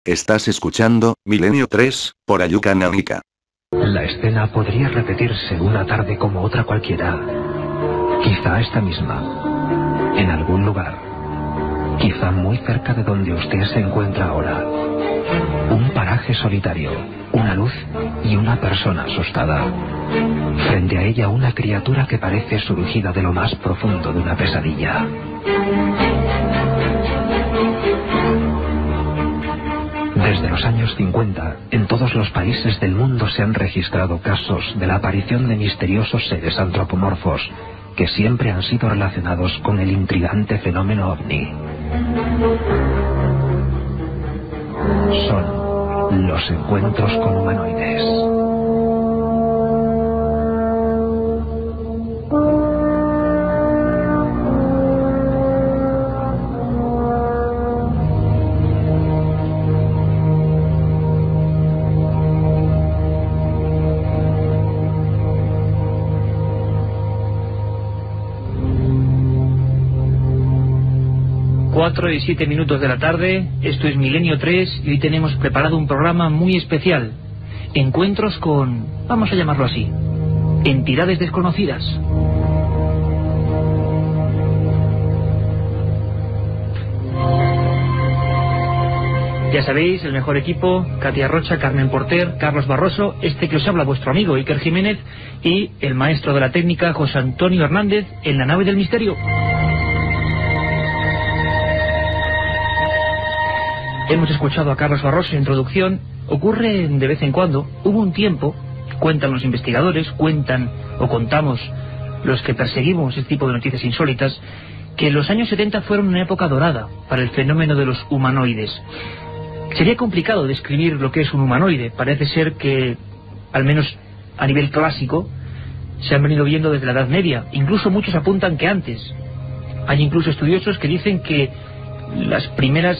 Estás escuchando Milenio 3, por Ayuka Nanika. La escena podría repetirse una tarde como otra cualquiera. Quizá esta misma. En algún lugar. Quizá muy cerca de donde usted se encuentra ahora. Un paraje solitario, una luz y una persona asustada. Frente a ella una criatura que parece surgida de lo más profundo de una pesadilla. Desde los años 50, en todos los países del mundo se han registrado casos de la aparición de misteriosos seres antropomorfos que siempre han sido relacionados con el intrigante fenómeno ovni. Son los encuentros con humanoides. Cuatro y 7 minutos de la tarde, esto es Milenio 3 y hoy tenemos preparado un programa muy especial. Encuentros con, vamos a llamarlo así, entidades desconocidas. Ya sabéis, el mejor equipo, Katia Rocha, Carmen Porter, Carlos Barroso, este que os habla vuestro amigo Iker Jiménez y el maestro de la técnica José Antonio Hernández en la nave del misterio. Hemos escuchado a Carlos Barroso en introducción. Ocurre de vez en cuando. Hubo un tiempo, cuentan los investigadores, cuentan o contamos los que perseguimos este tipo de noticias insólitas, que los años 70 fueron una época dorada para el fenómeno de los humanoides. Sería complicado describir lo que es un humanoide. Parece ser que, al menos a nivel clásico, se han venido viendo desde la Edad Media. Incluso muchos apuntan que antes. Hay incluso estudiosos que dicen que las primeras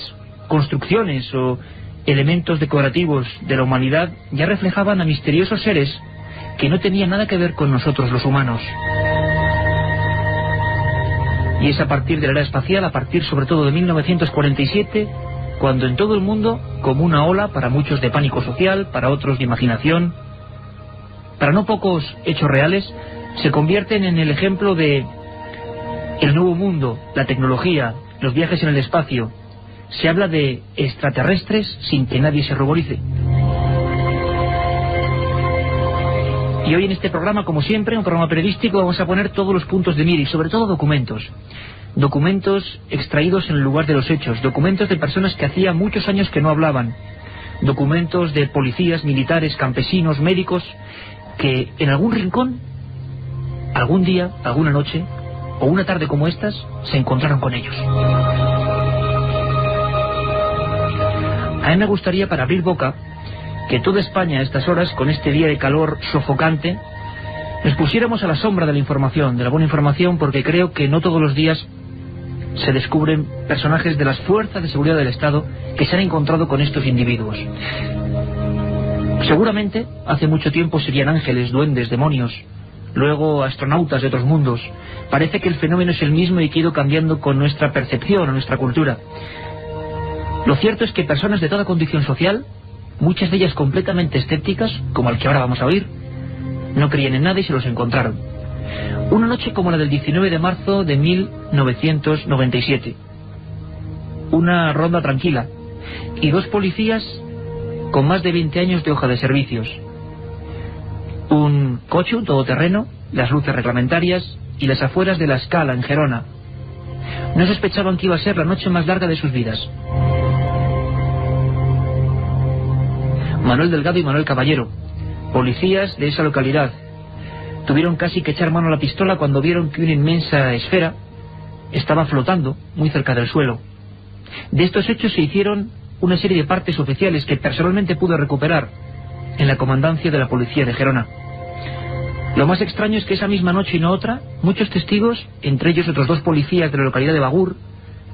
construcciones o elementos decorativos de la humanidad ya reflejaban a misteriosos seres que no tenían nada que ver con nosotros los humanos. Y es a partir de la era espacial, a partir sobre todo de 1947, cuando en todo el mundo, como una ola, para muchos de pánico social, para otros de imaginación, para no pocos hechos reales, se convierten en el ejemplo de el nuevo mundo, la tecnología, los viajes en el espacio. Se habla de extraterrestres sin que nadie se ruborice. Y hoy en este programa, como siempre, un programa periodístico, vamos a poner todos los puntos de mira y sobre todo documentos. Documentos extraídos en el lugar de los hechos, documentos de personas que hacía muchos años que no hablaban, documentos de policías, militares, campesinos, médicos, que en algún rincón, algún día, alguna noche, o una tarde como estas, se encontraron con ellos. A mí me gustaría, para abrir boca, que toda España a estas horas, con este día de calor sofocante, nos pusiéramos a la sombra de la información, de la buena información, porque creo que no todos los días se descubren personajes de las fuerzas de seguridad del Estado que se han encontrado con estos individuos. Seguramente, hace mucho tiempo serían ángeles, duendes, demonios, luego astronautas de otros mundos. Parece que el fenómeno es el mismo y que ha ido cambiando con nuestra percepción o nuestra cultura. Lo cierto es que personas de toda condición social, muchas de ellas completamente escépticas, como el que ahora vamos a oír, no creían en nada y se los encontraron. Una noche como la del 19 de marzo de 1997. Una ronda tranquila y dos policías con más de 20 años de hoja de servicios. Un coche, un todoterreno, las luces reglamentarias y las afueras de La Scala, en Gerona. No sospechaban que iba a ser la noche más larga de sus vidas. Manuel Delgado y Manuel Caballero, policías de esa localidad, tuvieron casi que echar mano a la pistola cuando vieron que una inmensa esfera estaba flotando muy cerca del suelo. De estos hechos se hicieron una serie de partes oficiales que personalmente pude recuperar en la comandancia de la policía de Gerona. Lo más extraño es que esa misma noche y no otra, muchos testigos, entre ellos otros dos policías de la localidad de Bagur,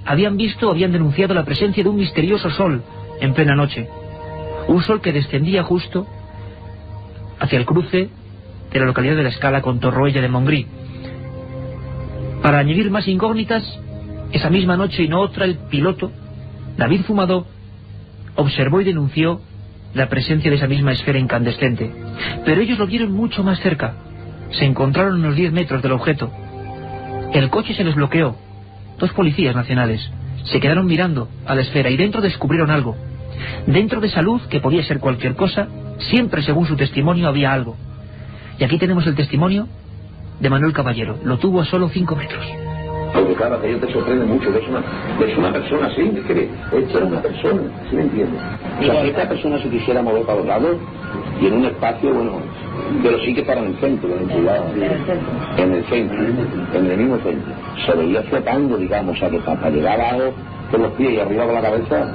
habían visto o habían denunciado la presencia de un misterioso sol en plena noche. Un sol que descendía justo hacia el cruce de la localidad de La Scala con Torroella de Montgrí. Para añadir más incógnitas, esa misma noche y no otra, el piloto, David Fumado, observó y denunció la presencia de esa misma esfera incandescente. Pero ellos lo vieron mucho más cerca. Se encontraron a unos 10 metros del objeto. El coche se les bloqueó. 2 policías nacionales se quedaron mirando a la esfera y dentro descubrieron algo. Dentro de esa luz, que podía ser cualquier cosa, siempre según su testimonio había algo. Y aquí tenemos el testimonio de Manuel Caballero. Lo tuvo a solo 5 metros. Porque claro, aquello te sorprende mucho, que es una persona así, es que esto era una persona, ¿sí me entiendes? O sea, si esta persona se quisiera mover para los lados, y en un espacio, bueno, pero sí que para en el centro, en el centro, en el mismo centro, se veía flotando, digamos, o sea, que para llegar abajo con los pies y arriba con la cabeza,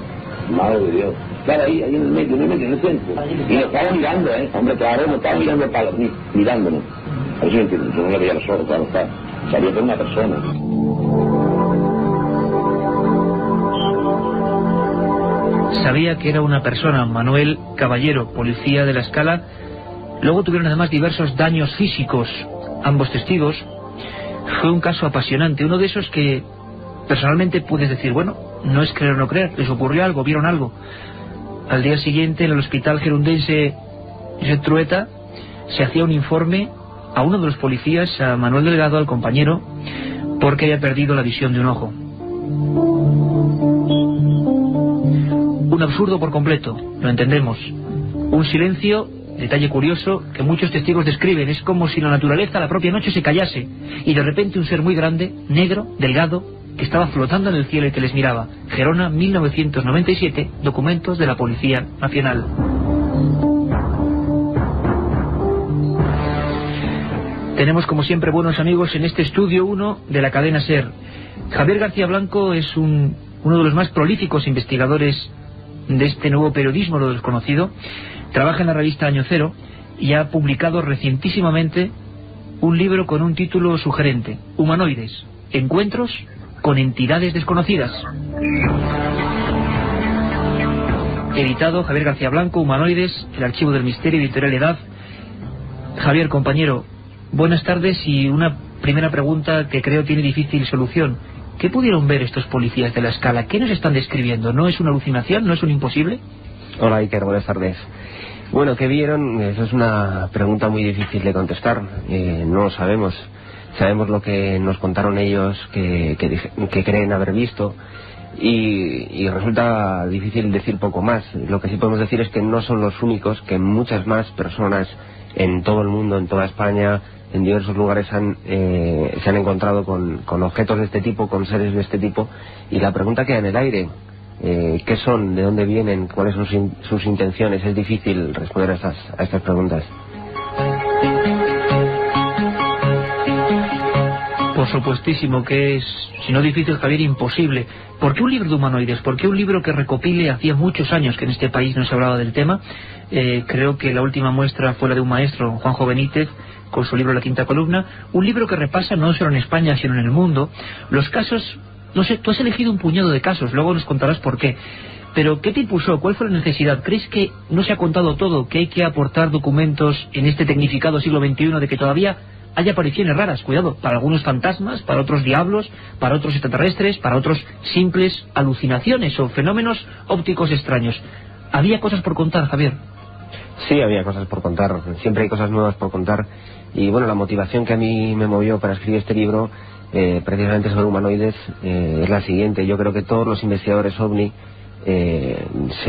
madre de Dios. Claro, ahí en el medio, en el centro, y nos estaba mirando, hombre, claro, nos estaba mirando el palo, mirándonos. A ver si me entiendes, yo no le veía los ojos, claro, está, sabía que era una persona. Sabía que era una persona, Manuel Caballero, policía de La Escala. Luego tuvieron además diversos daños físicos, ambos testigos. Fue un caso apasionante, uno de esos que personalmente puedes decir, bueno, no es creer o no creer, les ocurrió algo, vieron algo. Al día siguiente en el hospital gerundense Josep Trueta se hacía un informe a uno de los policías, a Manuel Delgado, al compañero, porque había perdido la visión de un ojo. Un absurdo por completo, lo entendemos. Un silencio, detalle curioso, que muchos testigos describen. Es como si la naturaleza, la propia noche, se callase. Y de repente un ser muy grande, negro, delgado, que estaba flotando en el cielo y que les miraba. Gerona, 1997, documentos de la Policía Nacional. Tenemos como siempre buenos amigos en este estudio 1 de la cadena SER. Javier García Blanco es uno de los más prolíficos investigadores de este nuevo periodismo, lo desconocido. Trabaja en la revista Año Cero y ha publicado recientísimamente un libro con un título sugerente: Humanoides, encuentros con entidades desconocidas. Editado Javier García Blanco, Humanoides, el archivo del misterio, Editorial Edad. Javier, compañero, buenas tardes, y una primera pregunta que creo tiene difícil solución. ¿Qué pudieron ver estos policías de La Escala? ¿Qué nos están describiendo? ¿No es una alucinación? ¿No es un imposible? Hola, Iker, buenas tardes. Bueno, ¿qué vieron? Esa es una pregunta muy difícil de contestar. No lo sabemos. Sabemos lo que nos contaron ellos que creen haber visto, y resulta difícil decir poco más. Lo que sí podemos decir es que no son los únicos, que muchas más personas en todo el mundo, en toda España, en diversos lugares se han encontrado con objetos de este tipo, con seres de este tipo, y la pregunta queda en el aire. ¿Qué son? ¿De dónde vienen? ¿Cuáles son sus intenciones? Es difícil responder a estas preguntas. Por supuestísimo que es, si no difícil, Javier, imposible. ¿Por qué un libro de humanoides? ¿Por qué un libro que recopile? Hacía muchos años que en este país no se hablaba del tema. Creo que la última muestra fue la de un maestro, Juanjo Benítez, con su libro La Quinta Columna. Un libro que repasa no solo en España, sino en el mundo los casos. No sé, tú has elegido un puñado de casos, luego nos contarás por qué. Pero ¿qué te impulsó? ¿Cuál fue la necesidad? ¿Crees que no se ha contado todo? ¿Que hay que aportar documentos en este tecnificado siglo XXI de que todavía hay apariciones raras? Cuidado, para algunos fantasmas, para otros diablos, para otros extraterrestres, para otros simples alucinaciones o fenómenos ópticos extraños. ¿Había cosas por contar, Javier? Sí, había cosas por contar. Siempre hay cosas nuevas por contar. Y bueno, la motivación que a mí me movió para escribir este libro, precisamente sobre humanoides, es la siguiente. Yo creo que todos los investigadores OVNI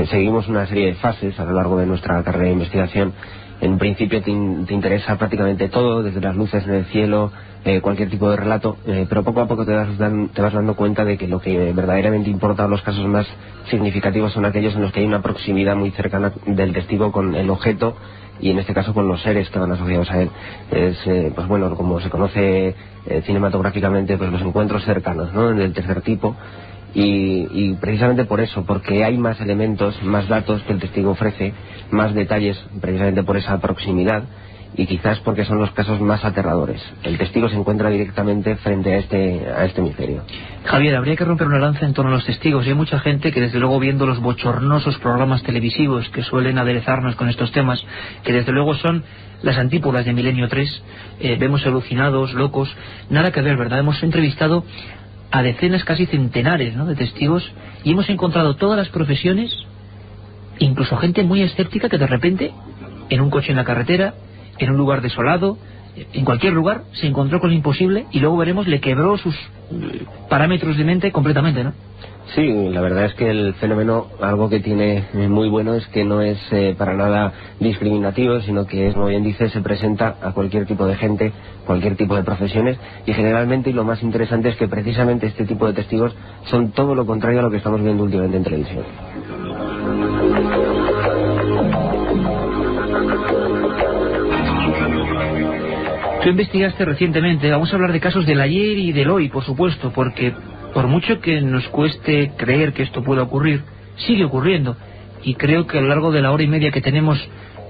seguimos una serie de fases a lo largo de nuestra carrera de investigación. En principio te interesa prácticamente todo, desde las luces en el cielo, cualquier tipo de relato, pero poco a poco te vas dando cuenta de que lo que verdaderamente importa, los casos más significativos, son aquellos en los que hay una proximidad muy cercana del testigo con el objeto, y en este caso con los seres que van asociados a él. Es, pues bueno, como se conoce cinematográficamente, pues los encuentros cercanos, ¿no?, del tercer tipo. Y precisamente por eso, porque hay más elementos, más datos que el testigo ofrece, más detalles, precisamente por esa proximidad, y quizás porque son los casos más aterradores. El testigo se encuentra directamente frente a este misterio. Javier, habría que romper una lanza en torno a los testigos. Y hay mucha gente que, desde luego, viendo los bochornosos programas televisivos que suelen aderezarnos con estos temas, que desde luego son las antípodas de Milenio 3, vemos alucinados, locos, nada que ver, ¿verdad? Hemos entrevistado a decenas, casi centenares, ¿no?, de testigos, y hemos encontrado todas las profesiones incluso gente muy escéptica que de repente, en un coche en la carretera, en un lugar desolado, en cualquier lugar, se encontró con lo imposible y luego veremos le quebró sus parámetros de mente completamente, ¿no? Sí, la verdad es que el fenómeno, algo que tiene muy bueno es que no es para nada discriminativo, sino que, como bien dice, se presenta a cualquier tipo de gente, cualquier tipo de profesiones, y generalmente, y lo más interesante es que precisamente este tipo de testigos son todo lo contrario a lo que estamos viendo últimamente en televisión. Tú investigaste recientemente, vamos a hablar de casos del ayer y del hoy, por supuesto, porque por mucho que nos cueste creer que esto pueda ocurrir, sigue ocurriendo. Y creo que a lo largo de la hora y media que tenemos,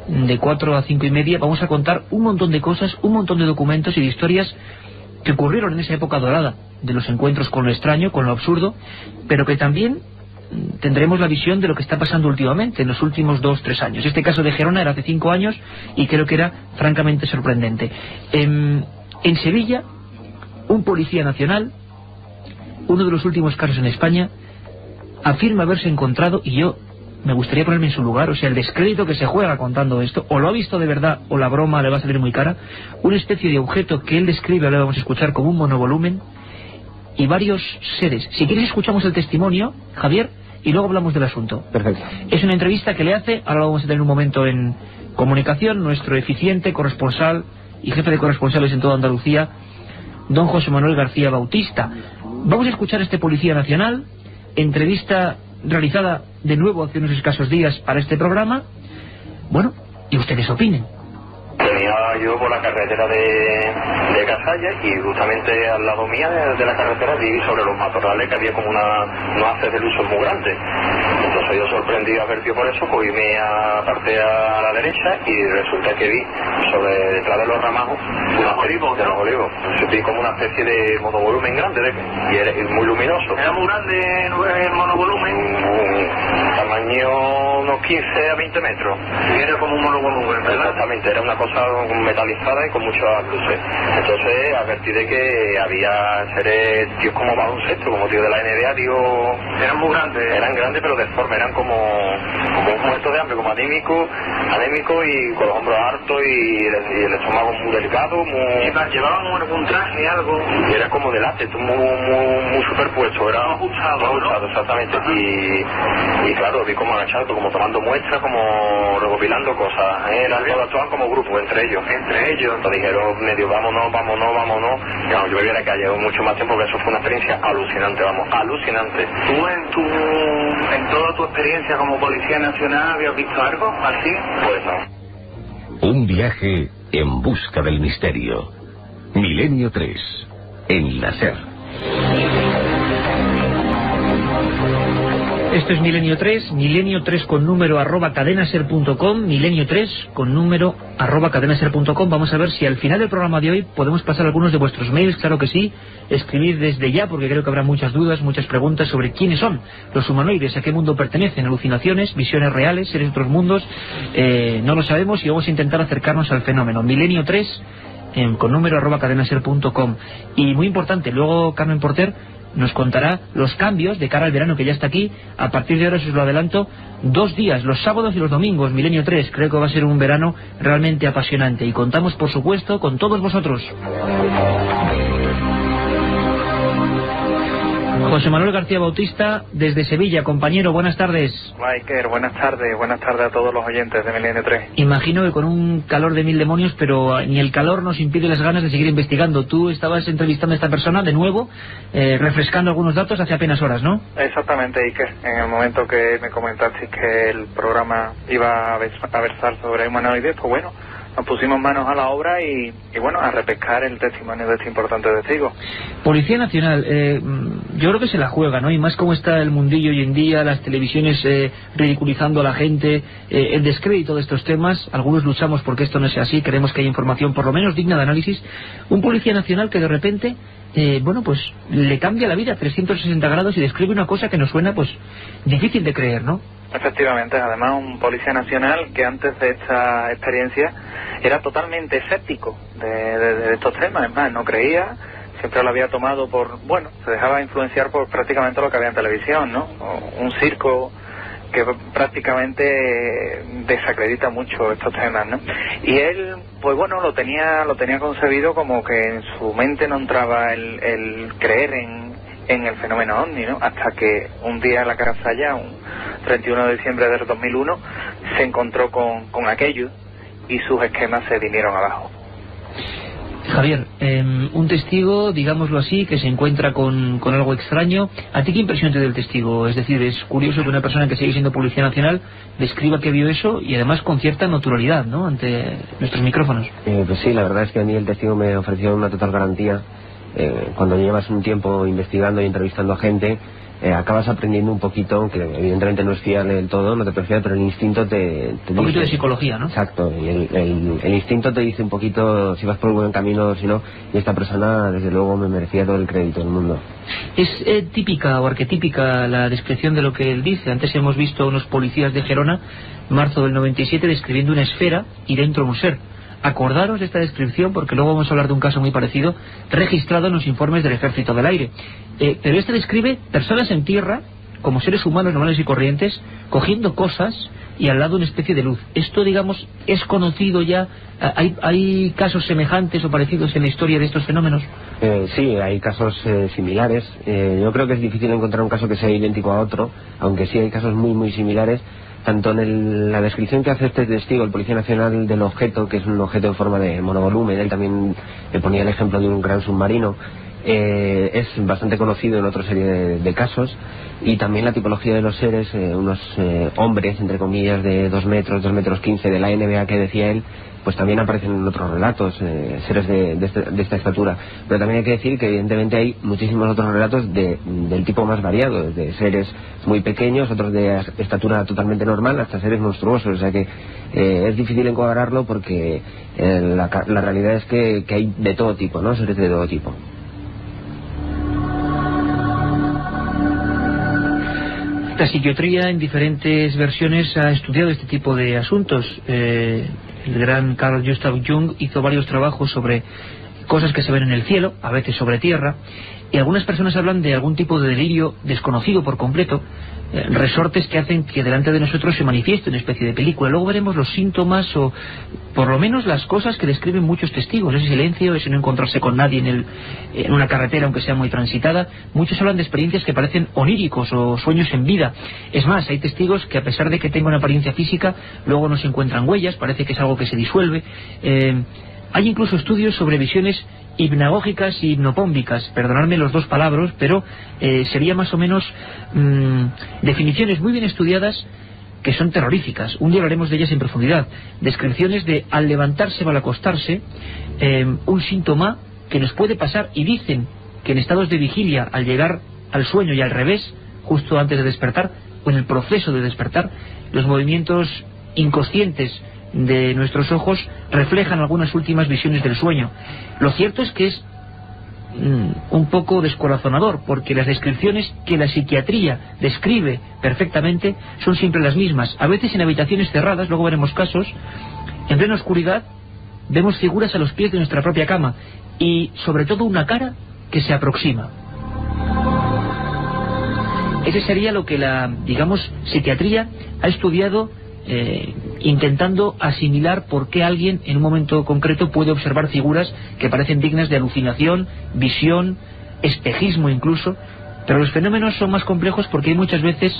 de 4 a 5 y media, vamos a contar un montón de cosas, un montón de documentos y de historias que ocurrieron en esa época dorada, de los encuentros con lo extraño, con lo absurdo, pero que también tendremos la visión de lo que está pasando últimamente, en los últimos 2-3 años. Este caso de Gerona era hace 5 años y creo que era francamente sorprendente. En Sevilla, un policía nacional, uno de los últimos casos en España, afirma haberse encontrado, y yo me gustaría ponerme en su lugar, o sea, el descrédito que se juega contando esto, o lo ha visto de verdad o la broma le va a salir muy cara, una especie de objeto que él describe, ahora vamos a escuchar, como un monovolumen, y varios seres. Si quieres escuchamos el testimonio, Javier, y luego hablamos del asunto. Perfecto. Es una entrevista que le hace, ahora lo vamos a tener un momento en comunicación, nuestro eficiente corresponsal y jefe de corresponsales en toda Andalucía, don José Manuel García Bautista. Vamos a escuchar a este policía nacional, entrevista realizada de nuevo hace unos escasos días para este programa. Bueno, y ustedes opinen. Venía yo por la carretera de Casalla y justamente al lado mía de la carretera vi sobre los matorrales que había como unos haces de luz muy grandes. Entonces yo sorprendido, advertido por eso, pues me aparté a la derecha y resulta que vi sobre detrás de los ramajos de los olivos. Vi como una especie de monovolumen grande y era muy luminoso. ¿Era muy grande el monovolumen? Tamaño unos 15 a 20 metros. Y era como un monovolumen, ¿verdad? Exactamente, era una cosa metalizada y con muchas luces. Entonces advertí de que había seres, tíos como baloncesto, como tíos de la NBA, tíos... Eran muy grandes. Eran grandes pero deformes, eran como muertos de hambre, como anémicos y con los hombros hartos y el estómago muy delicado, muy... ¿Llevaban algún traje, algo? Y era como de látex, muy superpuesto, era ajustado, ¿no? Exactamente. Y claro, vi como agachado, como tomando muestras, como recopilando cosas. Actuaban como grupo, entre ellos. Nos dijeron medio vámonos. Claro, yo vivía en la calle mucho más tiempo, que eso fue una experiencia alucinante, alucinante. ¿Tú en toda tu experiencia como policía nacional habías visto algo así? Pues no. Un viaje en busca del misterio. Milenio 3, en la SER. Esto es Milenio 3 con número @cadenaser.com, Milenio 3 con número @cadenaser.com. Vamos a ver si al final del programa de hoy podemos pasar algunos de vuestros mails, claro que sí, escribir desde ya, porque creo que habrá muchas dudas, muchas preguntas sobre quiénes son los humanoides, a qué mundo pertenecen, alucinaciones, visiones reales, seres de otros mundos, no lo sabemos y vamos a intentar acercarnos al fenómeno. Milenio 3 con número @cadenaser.com. Y muy importante, luego Carmen Porter nos contará los cambios de cara al verano que ya está aquí. A partir de ahora, os lo adelanto, 2 días, los sábados y los domingos, Milenio 3. Creo que va a ser un verano realmente apasionante y contamos, por supuesto, con todos vosotros. José Manuel García Bautista, desde Sevilla. Compañero, buenas tardes. Iker, buenas tardes a todos los oyentes de Milenio 3. Imagino que con un calor de 1000 demonios, pero ni el calor nos impide las ganas de seguir investigando. Tú estabas entrevistando a esta persona de nuevo, refrescando algunos datos hace apenas horas, ¿no? Exactamente, Iker. En el momento que me comentaste que el programa iba a versar sobre humanoides, pues bueno, nos pusimos manos a la obra y bueno, a repescar el testimonio de este importante testigo. Policía Nacional, yo creo que se la juega, ¿no? Y más como está el mundillo hoy en día, las televisiones ridiculizando a la gente, el descrédito de estos temas. Algunos luchamos porque esto no sea así, queremos que haya información por lo menos digna de análisis. Un Policía Nacional que de repente, bueno, pues le cambia la vida a 360 grados y describe una cosa que nos suena, pues, difícil de creer, ¿no? Efectivamente, además un policía nacional que antes de esta experiencia era totalmente escéptico de estos temas, es más, no creía, siempre lo había tomado por, bueno, se dejaba influenciar por prácticamente lo que había en televisión, ¿no? Un circo que prácticamente desacredita mucho estos temas, ¿no? Y él, pues bueno, lo tenía concebido como que en su mente no entraba el creer en el fenómeno ovni, ¿no? Hasta que un día en la Carasalla, un 31 de diciembre del 2001, se encontró con aquello y sus esquemas se vinieron abajo. Javier, un testigo, digámoslo así, que se encuentra con algo extraño. ¿A ti qué impresión te da el testigo? Es decir, es curioso que una persona que sigue siendo Policía Nacional describa que vio eso y además con cierta naturalidad, ¿no?, ante nuestros micrófonos. Pues sí, la verdad es que a mí el testigo me ofreció una total garantía. Cuando llevas un tiempo investigando y entrevistando a gente, acabas aprendiendo un poquito, que evidentemente no es fiable del todo, no te prefiere, pero el instinto te un poquito dice, de psicología, ¿no? Exacto, y el instinto te dice un poquito si vas por el buen camino o si no, y esta persona desde luego me merecía todo el crédito del mundo. Es típica o arquetípica la descripción de lo que él dice. Antes hemos visto a unos policías de Gerona, marzo del 97, describiendo una esfera y dentro un ser. Acordaros de esta descripción porque luego vamos a hablar de un caso muy parecido registrado en los informes del Ejército del Aire. Pero este describe personas en tierra como seres humanos normales y corrientes cogiendo cosas y al lado una especie de luz. Esto, digamos, es conocido ya. ¿Hay casos semejantes o parecidos en la historia de estos fenómenos? Sí, hay casos similares. Yo creo que es difícil encontrar un caso que sea idéntico a otro, aunque sí hay casos muy muy similares. Tanto en la descripción que hace este testigo, el Policía Nacional, del objeto, que es un objeto en forma de monovolumen, él también le ponía el ejemplo de un gran submarino, es bastante conocido en otra serie de casos, y también la tipología de los seres, unos hombres, entre comillas, de 2 metros, 2 metros 15 de la NBA que decía él, pues también aparecen en otros relatos, seres de esta estatura. Pero también hay que decir que evidentemente hay muchísimos otros relatos del tipo más variado, de seres muy pequeños, otros de estatura totalmente normal, hasta seres monstruosos. O sea que es difícil encuadrarlo porque la realidad es que hay de todo tipo, ¿no? Seres de todo tipo. La psiquiatría en diferentes versiones ha estudiado este tipo de asuntos. El gran Carl Gustav Jung hizo varios trabajos sobre cosas que se ven en el cielo, a veces sobre tierra, y algunas personas hablan de algún tipo de delirio desconocido por completo, resortes que hacen que delante de nosotros se manifieste una especie de película. Luego veremos los síntomas o por lo menos las cosas que describen muchos testigos, ese silencio, ese no encontrarse con nadie en una carretera aunque sea muy transitada. Muchos hablan de experiencias que parecen oníricos o sueños en vida. Es más, hay testigos que a pesar de que tengan una apariencia física, luego no se encuentran huellas, parece que es algo que se disuelve. Hay incluso estudios sobre visiones hipnagógicas y hipnopómbicas, perdonadme los dos palabras, pero sería más o menos definiciones muy bien estudiadas que son terroríficas. Un día hablaremos de ellas en profundidad. Descripciones de al levantarse o al acostarse, un síntoma que nos puede pasar, y dicen que en estados de vigilia, al llegar al sueño y al revés, justo antes de despertar o en el proceso de despertar, los movimientos inconscientes de nuestros ojos reflejan algunas últimas visiones del sueño. Lo cierto es que es un poco descorazonador, porque las descripciones que la psiquiatría describe perfectamente son siempre las mismas. A veces en habitaciones cerradas, luego veremos casos, en plena oscuridad vemos figuras a los pies de nuestra propia cama y sobre todo una cara que se aproxima. Ese sería lo que la, digamos, psiquiatría ha estudiado, intentando asimilar por qué alguien en un momento concreto puede observar figuras que parecen dignas de alucinación, visión, espejismo incluso. Pero los fenómenos son más complejos porque hay muchas veces,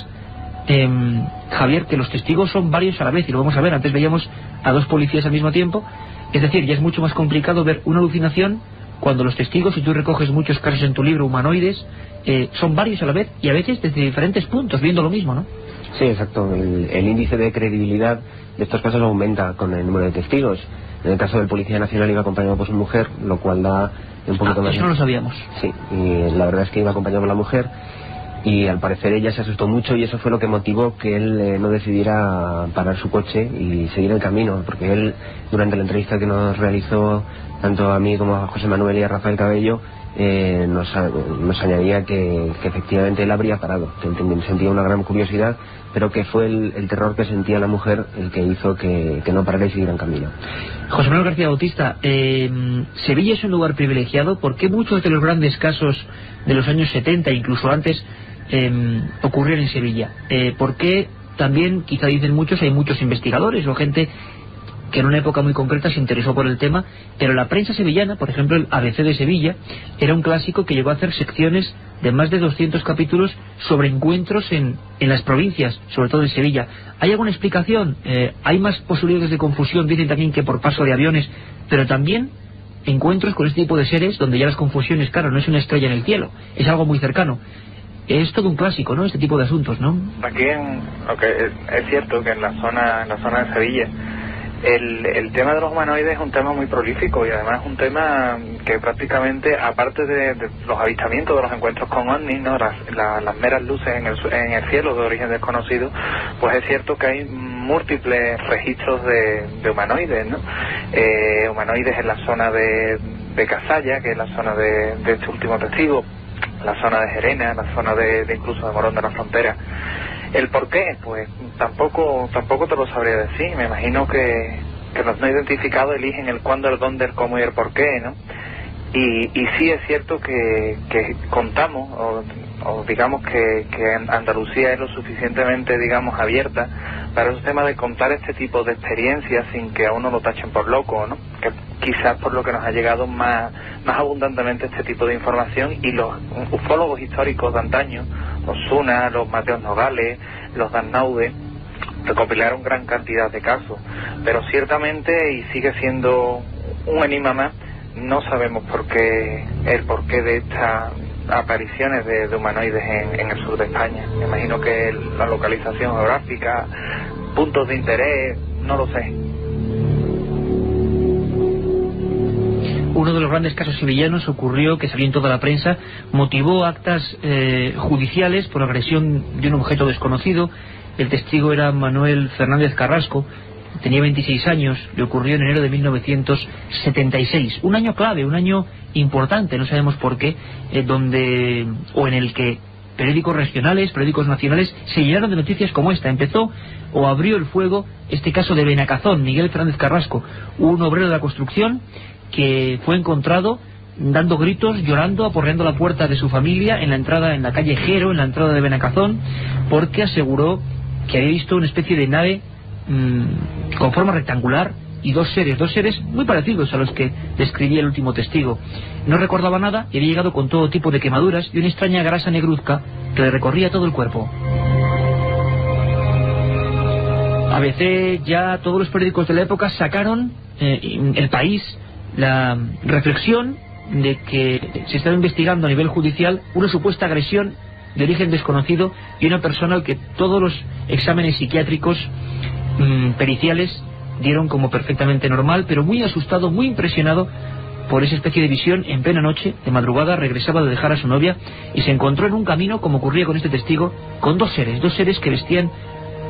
Javier, que los testigos son varios a la vez, y lo vamos a ver. Antes veíamos a 2 policías al mismo tiempo, es decir, ya es mucho más complicado ver una alucinación cuando los testigos, y tú recoges muchos casos en tu libro, Humanoides, son varios a la vez y a veces desde diferentes puntos, viendo lo mismo, ¿no? Sí, exacto. El índice de credibilidad de estos casos aumenta con el número de testigos. En el caso del Policía Nacional iba acompañado por su mujer, lo cual da un poquito más... Eso no lo sabíamos. Sí, y la verdad es que iba acompañado por la mujer, y al parecer ella se asustó mucho, y eso fue lo que motivó que él no decidiera parar su coche y seguir el camino, porque él, durante la entrevista que nos realizó tanto a mí como a José Manuel y a Rafael Cabello, nos añadía que efectivamente él habría parado, que sentía una gran curiosidad, pero que fue el terror que sentía la mujer el que hizo que no parara y siguiera en camino. José Manuel García Bautista, Sevilla es un lugar privilegiado. ¿Por qué muchos de los grandes casos de los años 70, incluso antes, ocurrieron en Sevilla? ¿Por qué también, quizá dicen muchos, hay muchos investigadores o gente que en una época muy concreta se interesó por el tema, pero la prensa sevillana, por ejemplo el ABC de Sevilla, era un clásico que llegó a hacer secciones de más de 200 capítulos sobre encuentros en las provincias, sobre todo en Sevilla. ¿Hay alguna explicación? ¿Hay más posibilidades de confusión? Dicen también que por paso de aviones, pero también encuentros con este tipo de seres donde ya las confusiones, claro, no es una estrella en el cielo, es algo muy cercano. Es todo un clásico, ¿no?, este tipo de asuntos, ¿no? Aquí es cierto que en la zona de Sevilla el tema de los humanoides es un tema muy prolífico y además es un tema que prácticamente, aparte de los avistamientos de los encuentros con ovnis, ¿no?, las meras luces en el cielo de origen desconocido, pues es cierto que hay múltiples registros de humanoides, ¿no? Humanoides en la zona de Casalla, que es la zona de este último testigo, la zona de Gerena, la zona de incluso de Morón de la Frontera. ¿El por qué? Pues tampoco te lo sabría decir. Me imagino que los no identificados eligen el cuándo, el dónde, el cómo y el por qué, ¿no? Y sí es cierto que contamos, o digamos que Andalucía es lo suficientemente, digamos, abierta para esos temas de contar este tipo de experiencias sin que a uno lo tachen por loco, ¿no? Que quizás por lo que nos ha llegado más abundantemente este tipo de información, y los ufólogos históricos de antaño, los Zuna, los Mateos Nogales, los Darnaude, recopilaron gran cantidad de casos, pero ciertamente, y sigue siendo un enigma más, no sabemos el porqué de estas apariciones de humanoides en el sur de España. Me imagino que la localización geográfica, puntos de interés, no lo sé. Uno de los grandes casos sevillanos ocurrió, que salió en toda la prensa, motivó actas judiciales por agresión de un objeto desconocido. El testigo era Manuel Fernández Carrasco, tenía 26 años, le ocurrió en enero de 1976. Un año clave, un año importante, no sabemos por qué, en el que periódicos regionales, periódicos nacionales se llenaron de noticias como esta. Empezó o abrió el fuego este caso de Benacazón, Miguel Fernández Carrasco, un obrero de la construcción que fue encontrado dando gritos, llorando, aporreando la puerta de su familia en la calle Jero, en la entrada de Benacazón, porque aseguró que había visto una especie de nave con forma rectangular y dos seres muy parecidos a los que describía el último testigo. No recordaba nada y había llegado con todo tipo de quemaduras y una extraña grasa negruzca que le recorría todo el cuerpo. A veces ya todos los periódicos de la época sacaron El País la reflexión de que se estaba investigando a nivel judicial una supuesta agresión de origen desconocido y una persona al que todos los exámenes psiquiátricos periciales dieron como perfectamente normal, pero muy asustado, muy impresionado por esa especie de visión. En plena noche, de madrugada, regresaba de dejar a su novia y se encontró en un camino, como ocurría con este testigo, con dos seres que vestían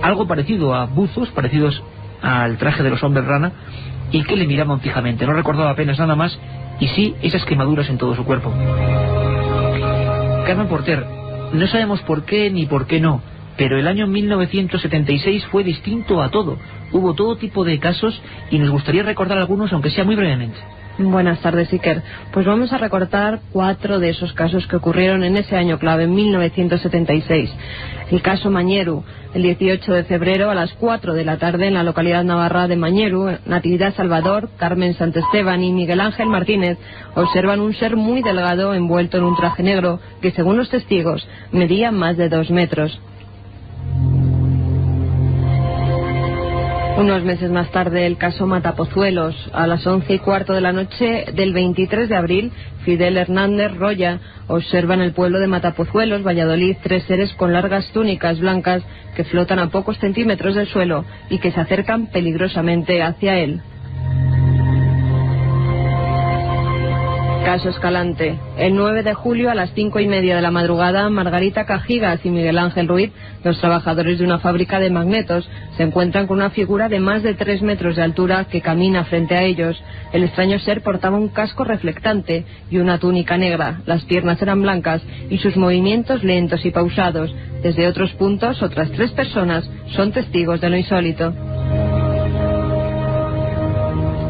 algo parecido a buzos, parecidos al traje de los hombres rana, y que le miraban fijamente. No recordaba apenas nada más, y sí esas quemaduras en todo su cuerpo. Carmen Porter, no sabemos por qué ni por qué no, pero el año 1976 fue distinto a todo. Hubo todo tipo de casos y nos gustaría recordar algunos, aunque sea muy brevemente. Buenas tardes, Iker. Pues vamos a recordar 4 de esos casos que ocurrieron en ese año clave, en 1976. El caso Mañeru, el 18 de febrero a las 4 de la tarde en la localidad navarra de Mañeru, Natividad Salvador, Carmen Santesteban y Miguel Ángel Martínez observan un ser muy delgado envuelto en un traje negro que, según los testigos, medía más de 2 metros. Unos meses más tarde, el caso Matapozuelos. A las 11:15 de la noche del 23 de abril, Fidel Hernández Roya observa en el pueblo de Matapozuelos, Valladolid, 3 seres con largas túnicas blancas que flotan a pocos centímetros del suelo y que se acercan peligrosamente hacia él. Caso Escalante. El 9 de julio a las 5:30 de la madrugada, Margarita Cajigas y Miguel Ángel Ruiz, los trabajadores de una fábrica de magnetos, se encuentran con una figura de más de 3 metros de altura que camina frente a ellos. El extraño ser portaba un casco reflectante y una túnica negra. Las piernas eran blancas y sus movimientos lentos y pausados. Desde otros puntos, otras 3 personas son testigos de lo insólito.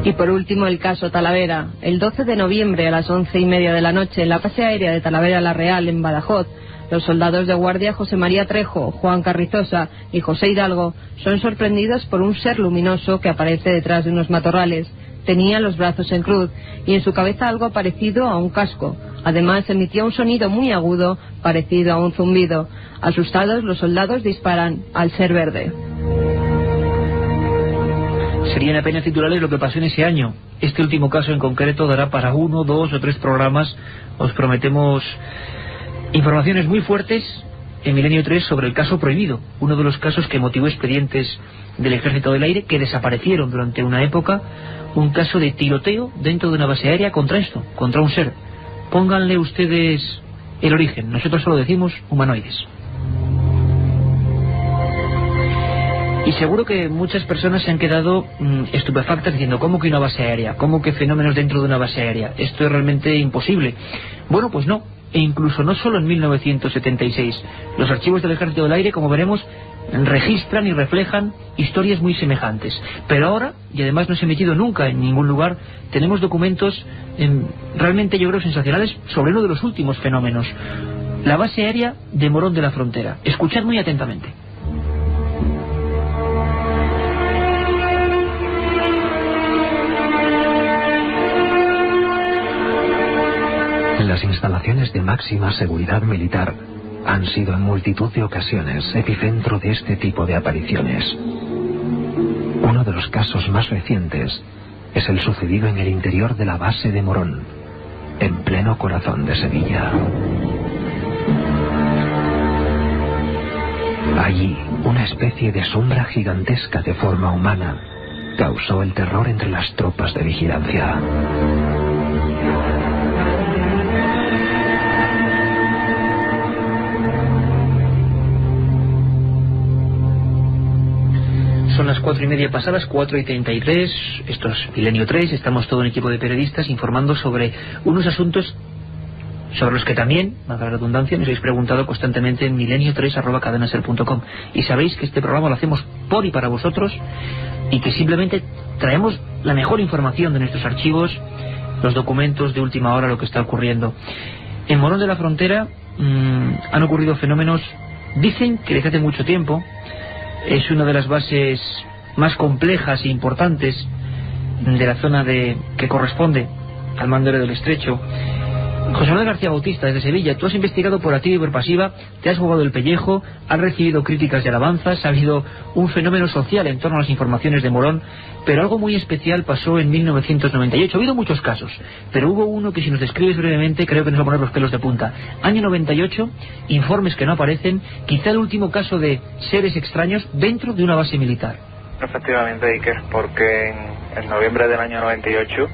Y por último, el caso Talavera. El 12 de noviembre a las 11:30 de la noche, en la base aérea de Talavera La Real, en Badajoz, los soldados de guardia José María Trejo, Juan Carrizosa y José Hidalgo son sorprendidos por un ser luminoso que aparece detrás de unos matorrales. Tenía los brazos en cruz y en su cabeza algo parecido a un casco. Además emitía un sonido muy agudo parecido a un zumbido. Asustados, los soldados disparan al ser verde. Serían apenas titulares lo que pasó en ese año. Este último caso en concreto dará para 1, 2 o 3 programas. Os prometemos informaciones muy fuertes en Milenio 3 sobre el caso prohibido, uno de los casos que motivó expedientes del Ejército del Aire que desaparecieron durante una época, un caso de tiroteo dentro de una base aérea contra esto, contra un ser. Pónganle ustedes el origen, nosotros solo decimos humanoides. Y seguro que muchas personas se han quedado estupefactas diciendo, ¿cómo que una base aérea? ¿Cómo que fenómenos dentro de una base aérea? Esto es realmente imposible. Bueno, pues no, e incluso no solo en 1976. Los archivos del Ejército del Aire, como veremos, registran y reflejan historias muy semejantes. Pero ahora, y además no se ha emitido nunca en ningún lugar, tenemos documentos realmente, yo creo, sensacionales sobre uno de los últimos fenómenos. La base aérea de Morón de la Frontera. Escuchad muy atentamente. Las instalaciones de máxima seguridad militar han sido en multitud de ocasiones epicentro de este tipo de apariciones. Uno de los casos más recientes es el sucedido en el interior de la base de Morón, en pleno corazón de Sevilla. Allí, una especie de sombra gigantesca de forma humana causó el terror entre las tropas de vigilancia. Son las 4:30 pasadas, 4:33, esto es Milenio 3, estamos todo un equipo de periodistas informando sobre unos asuntos sobre los que también, valga la redundancia, nos habéis preguntado constantemente en milenio3@cadenaser.com. Y sabéis que este programa lo hacemos por y para vosotros y que simplemente traemos la mejor información de nuestros archivos, los documentos de última hora, lo que está ocurriendo. En Morón de la Frontera han ocurrido fenómenos, dicen que desde hace mucho tiempo. Es una de las bases más complejas e importantes de la zona que corresponde al mando del Estrecho. José Manuel García Bautista, desde Sevilla, tú has investigado por activa y por pasiva, te has jugado el pellejo, has recibido críticas y alabanzas, ha habido un fenómeno social en torno a las informaciones de Morón, pero algo muy especial pasó en 1998. Ha habido muchos casos, pero hubo uno que, si nos describes brevemente, creo que nos va a poner los pelos de punta. Año 98, informes que no aparecen, quizá el último caso de seres extraños dentro de una base militar. Efectivamente, Iker, porque en noviembre del año 98,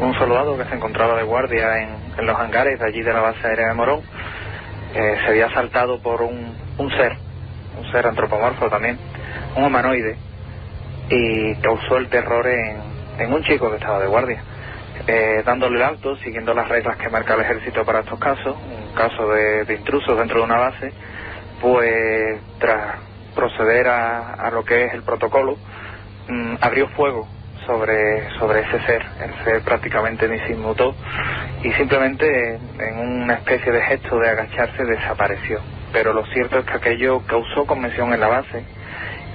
un soldado que se encontraba de guardia en los hangares de allí de la base aérea de Morón, se había asaltado por un ser antropomorfo también, un humanoide, y causó el terror en un chico que estaba de guardia, dándole el alto, siguiendo las reglas que marca el ejército para estos casos, un caso de intrusos dentro de una base, pues tras proceder a lo que es el protocolo, abrió fuego sobre ese ser. El ser prácticamente ni se inmutó y simplemente en una especie de gesto de agacharse desapareció. Pero lo cierto es que aquello causó conmoción en la base,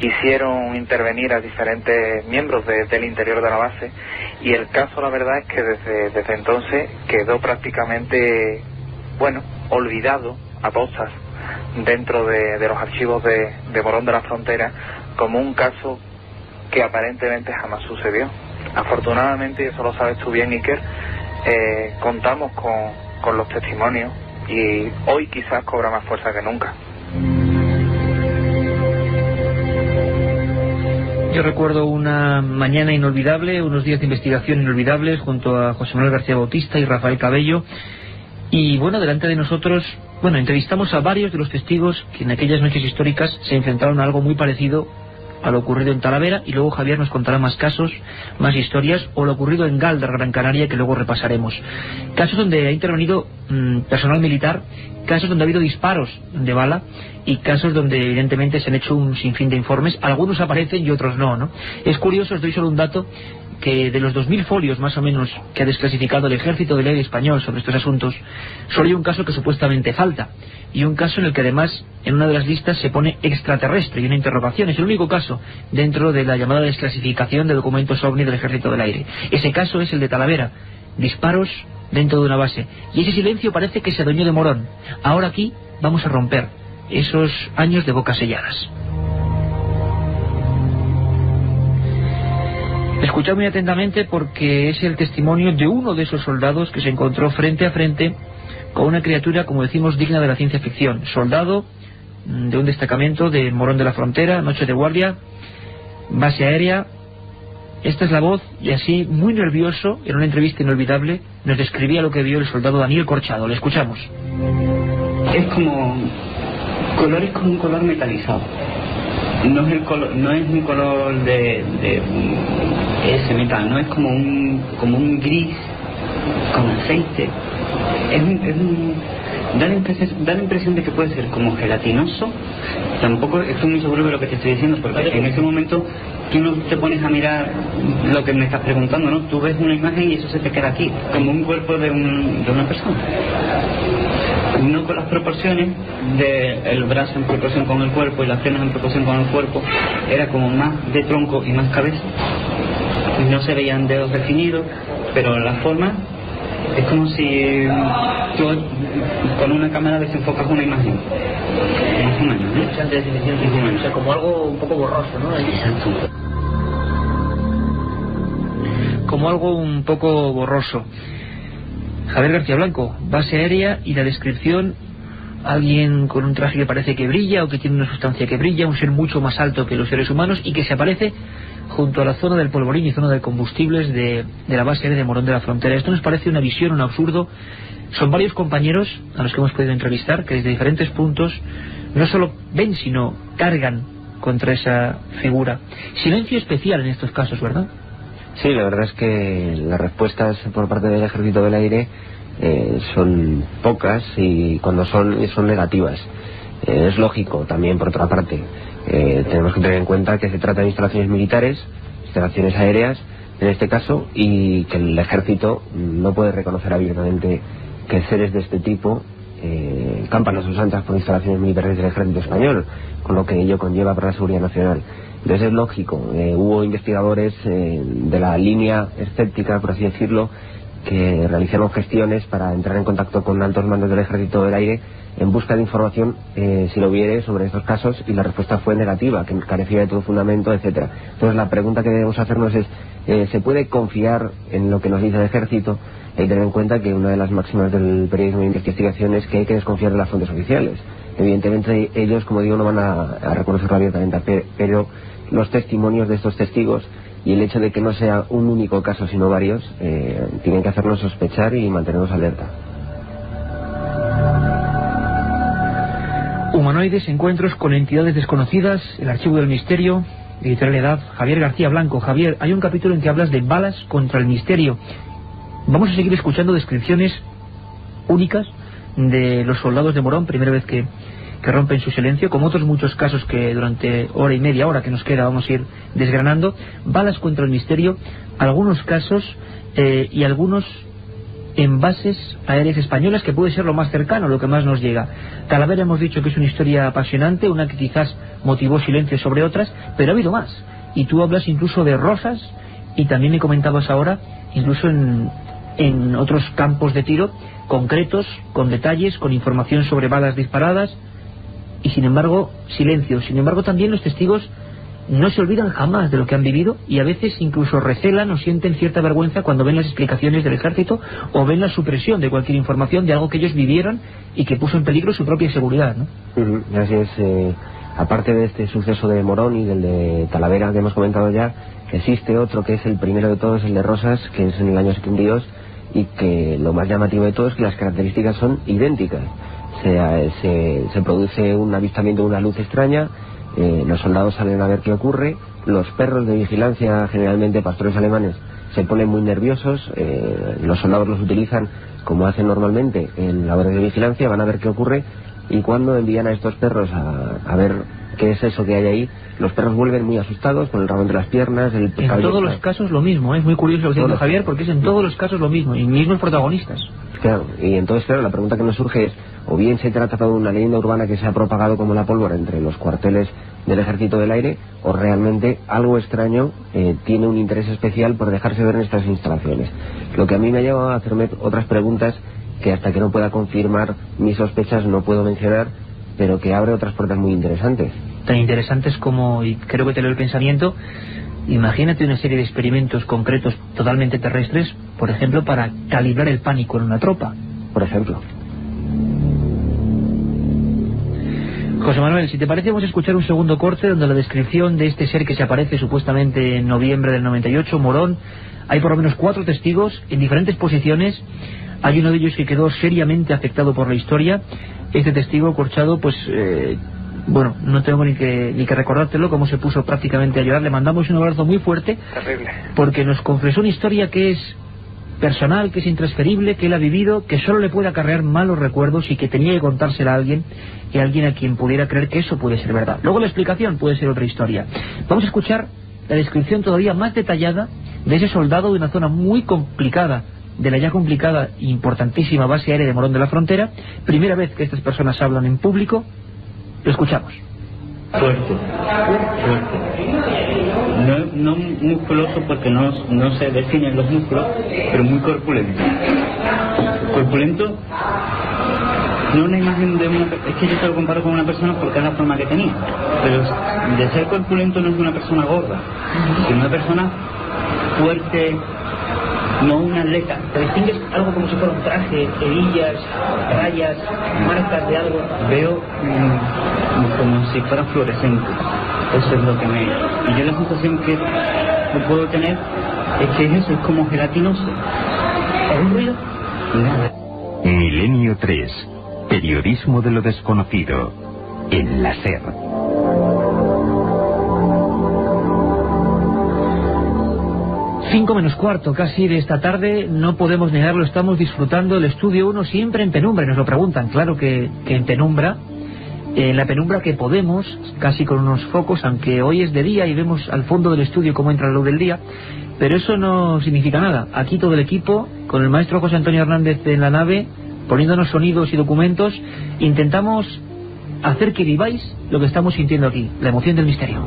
hicieron intervenir a diferentes miembros del interior de la base, y el caso, la verdad es que desde entonces quedó prácticamente, olvidado a postas dentro de los archivos de Morón de la Frontera como un caso que aparentemente jamás sucedió. Afortunadamente, y eso lo sabes tú bien, Iker, contamos con los testimonios y hoy quizás cobra más fuerza que nunca. Yo recuerdo una mañana inolvidable, unos días de investigación inolvidables junto a José Manuel García Bautista y Rafael Cabello. Y delante de nosotros, entrevistamos a varios de los testigos que en aquellas noches históricas se enfrentaron a algo muy parecido a lo ocurrido en Talavera, y luego Javier nos contará más casos, más historias, o lo ocurrido en Galdar, Gran Canaria, que luego repasaremos. Casos donde ha intervenido personal militar, casos donde ha habido disparos de bala, y casos donde evidentemente se han hecho un sinfín de informes. Algunos aparecen y otros no. Es curioso, os doy solo un dato. que de los 2000 folios más o menos que ha desclasificado el Ejército del Aire español sobre estos asuntos, solo hay un caso que supuestamente falta, y un caso en el que además en una de las listas se pone extraterrestre y una interrogación. Es el único caso dentro de la llamada desclasificación de documentos OVNI del Ejército del Aire. Ese caso es el de Talavera, disparos dentro de una base, y ese silencio parece que se adueñó de Morón. Ahora aquí vamos a romper esos años de bocas selladas. Escuchad muy atentamente, porque es el testimonio de uno de esos soldados que se encontró frente a frente con una criatura, como decimos, digna de la ciencia ficción. Soldado de un destacamento de Morón de la Frontera, noche de guardia, base aérea. Esta es la voz, y así, muy nervioso, en una entrevista inolvidable, nos describía lo que vio el soldado Daniel Corchado. Le escuchamos. Es como... color es como un color metalizado. No es el color, no es un color de ese metal, no es como un gris con aceite. Da la impresión de que puede ser como gelatinoso. Tampoco estoy muy seguro de lo que te estoy diciendo, porque en ese momento tú no te pones a mirar lo que me estás preguntando, ¿no? Tú ves una imagen y eso se te queda aquí, como un cuerpo de una persona. No con las proporciones del brazo en proporción con el cuerpo y las piernas en proporción con el cuerpo, era como más de tronco y más cabeza. No se veían dedos definidos, pero la forma es como si tú con una cámara desenfocas una imagen. Más o menos, ¿no? O sea, como algo un poco borroso, ¿no? Exacto. Como algo un poco borroso. Javier García Blanco, base aérea, y la descripción: alguien con un traje que parece que brilla, o que tiene una sustancia que brilla, un ser mucho más alto que los seres humanos, y que se aparece junto a la zona del polvorín y zona de combustibles de la base aérea de Morón de la Frontera. Esto nos parece una visión, un absurdo. Son varios compañeros a los que hemos podido entrevistar que desde diferentes puntos no solo ven, sino cargan contra esa figura. Silencio especial en estos casos, ¿verdad? Sí, la verdad es que las respuestas por parte del Ejército del Aire son pocas, y cuando son negativas. Es lógico también, por otra parte. Tenemos que tener en cuenta que se trata de instalaciones militares, instalaciones aéreas en este caso, y que el Ejército no puede reconocer abiertamente que seres de este tipo campan a sus anchas por instalaciones militares del Ejército español, con lo que ello conlleva para la seguridad nacional. Entonces es lógico. Hubo investigadores de la línea escéptica, por así decirlo, que realizaron gestiones para entrar en contacto con altos mandos del Ejército del Aire en busca de información, si lo hubiere, sobre estos casos, y la respuesta fue negativa, que carecía de todo fundamento, etcétera. Entonces la pregunta que debemos hacernos es, ¿se puede confiar en lo que nos dice el Ejército? Hay que tener en cuenta que una de las máximas del periodismo de investigación es que hay que desconfiar de las fuentes oficiales. Evidentemente ellos, como digo, no van a reconocerlo abiertamente, pero los testimonios de estos testigos y el hecho de que no sea un único caso sino varios, tienen que hacernos sospechar y mantenernos alerta. Humanoides, encuentros con entidades desconocidas, el archivo del misterio, editorial Edad. Javier García Blanco. Javier, hay un capítulo en que hablas de balas contra el misterio. Vamos a seguir escuchando descripciones únicas de los soldados de Morón, primera vez que rompen su silencio, como otros muchos casos que durante hora y media, hora que nos queda, vamos a ir desgranando. Balas contra el misterio, algunos casos y algunos en bases aéreas españolas, que puede ser lo más cercano, lo que más nos llega. Talavera hemos dicho que es una historia apasionante, una que quizás motivó silencio sobre otras, pero ha habido más. Y tú hablas incluso de Rosas, y también me comentabas ahora, incluso en otros campos de tiro concretos, con detalles, con información sobre balas disparadas, y sin embargo, silencio. Sin embargo, también los testigos no se olvidan jamás de lo que han vivido, y a veces incluso recelan o sienten cierta vergüenza cuando ven las explicaciones del Ejército o ven la supresión de cualquier información de algo que ellos vivieron y que puso en peligro su propia seguridad, ¿no? Así es. Aparte de este suceso de Morón y del de Talavera que hemos comentado ya, existe otro que es el primero de todos, el de Rosas, que es en el año 72, y que lo más llamativo de todo es que las características son idénticas. Se produce un avistamiento de una luz extraña, los soldados salen a ver qué ocurre, los perros de vigilancia, generalmente pastores alemanes, se ponen muy nerviosos, los soldados los utilizan como hacen normalmente en labores de vigilancia, van a ver qué ocurre, y cuando envían a estos perros a ver qué es eso que hay ahí, los perros vuelven muy asustados, con el rabo entre las piernas, el En todos los casos lo mismo, es muy curioso lo que dice Javier, porque es en todos los casos lo mismo, y mismos protagonistas. Claro, y entonces, claro, la pregunta que nos surge es, o bien se trata de una leyenda urbana que se ha propagado como la pólvora entre los cuarteles del Ejército del Aire, o realmente algo extraño tiene un interés especial por dejarse ver en estas instalaciones. Lo que a mí me ha llevado a hacerme otras preguntas que hasta que no pueda confirmar mis sospechas no puedo mencionar, pero que abre otras puertas muy interesantes. Tan interesantes como, y creo que te leo el pensamiento, imagínate una serie de experimentos concretos totalmente terrestres, por ejemplo, para calibrar el pánico en una tropa. Por ejemplo. José Manuel, si te parece, vamos a escuchar un segundo corte donde la descripción de este ser que se aparece supuestamente en noviembre del 98, Morón, hay por lo menos 4 testigos en diferentes posiciones. Hay uno de ellos que quedó seriamente afectado por la historia. Este testigo, Corchado, pues bueno, no tengo ni que recordártelo, cómo se puso prácticamente a llorar. Le mandamos un abrazo muy fuerte. Terrible. Porque nos confesó una historia que es personal, que es intransferible, que él ha vivido, que solo le puede acarrear malos recuerdos y que tenía que contársela a alguien, y alguien a quien pudiera creer que eso puede ser verdad. Luego la explicación puede ser otra historia. Vamos a escuchar la descripción todavía más detallada de ese soldado de una zona muy complicada, de la ya complicada e importantísima base aérea de Morón de la Frontera. Primera vez que estas personas hablan en público. Lo escuchamos. Fuerte. No musculoso porque no se definen los músculos, pero muy corpulento. Corpulento, no una imagen de una... Es que yo te lo comparo con una persona porque es la forma que tenía. Pero de ser corpulento no es una persona gorda, sino una persona fuerte, no un atleta. Te distingues algo como si fuera un traje, hebillas, rayas, marcas de algo. Veo como si fuera fluorescente. Eso es lo que me... Y yo la sensación que puedo tener es que eso es como gelatinoso. ¿Algún ruido? Nada. Milenio 3. Periodismo de lo desconocido. En la SER. 5 menos cuarto casi de esta tarde, no podemos negarlo, estamos disfrutando el Estudio 1 siempre en penumbra, y nos lo preguntan, claro que en penumbra, la penumbra que podemos, casi con unos focos, aunque hoy es de día y vemos al fondo del estudio cómo entra la luz del día, pero eso no significa nada. Aquí todo el equipo, con el maestro José Antonio Hernández en la nave, poniéndonos sonidos y documentos, intentamos hacer que viváis lo que estamos sintiendo aquí, la emoción del misterio.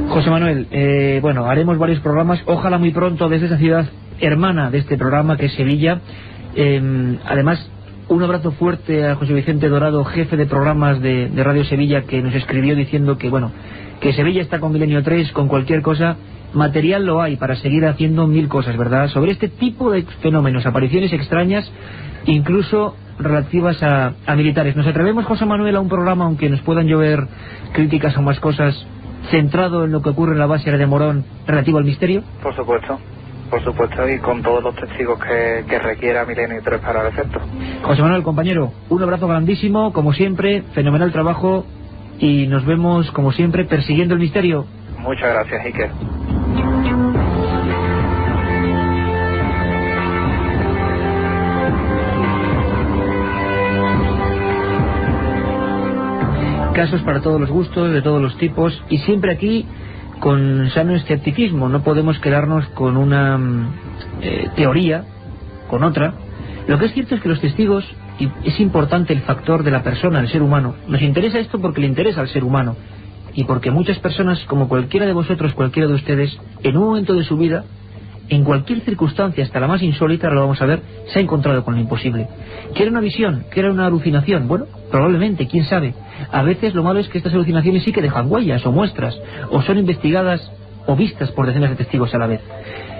José Manuel, bueno, haremos varios programas, ojalá muy pronto desde esa ciudad hermana de este programa que es Sevilla. Además, un abrazo fuerte a José Vicente Dorado, jefe de programas de Radio Sevilla, que nos escribió diciendo que, bueno, que Sevilla está con Milenio 3, con cualquier cosa, material lo hay para seguir haciendo 1000 cosas, ¿verdad? Sobre este tipo de fenómenos, apariciones extrañas, incluso relativas a militares. ¿Nos atrevemos, José Manuel, a un programa, aunque nos puedan llover críticas o más cosas, centrado en lo que ocurre en la base aérea de Morón, relativo al misterio? Por supuesto, y con todos los testigos que requiera Milenio 3 para el efecto. José Manuel, compañero, un abrazo grandísimo, como siempre, fenomenal trabajo, y nos vemos, como siempre, persiguiendo el misterio. Muchas gracias, Iker. Casos para todos los gustos, de todos los tipos, y siempre aquí con sano escepticismo. No podemos quedarnos con una teoría, con otra. Lo que es cierto es que los testigos, y es importante el factor de la persona, el ser humano. Nos interesa esto porque le interesa al ser humano, y porque muchas personas, como cualquiera de vosotros, cualquiera de ustedes, en un momento de su vida, en cualquier circunstancia, hasta la más insólita, lo vamos a ver, se ha encontrado con lo imposible. ¿Qué era una visión? ¿Qué era una alucinación? Bueno, probablemente, quién sabe. A veces lo malo es que estas alucinaciones sí que dejan huellas o muestras, o son investigadas o vistas por decenas de testigos a la vez.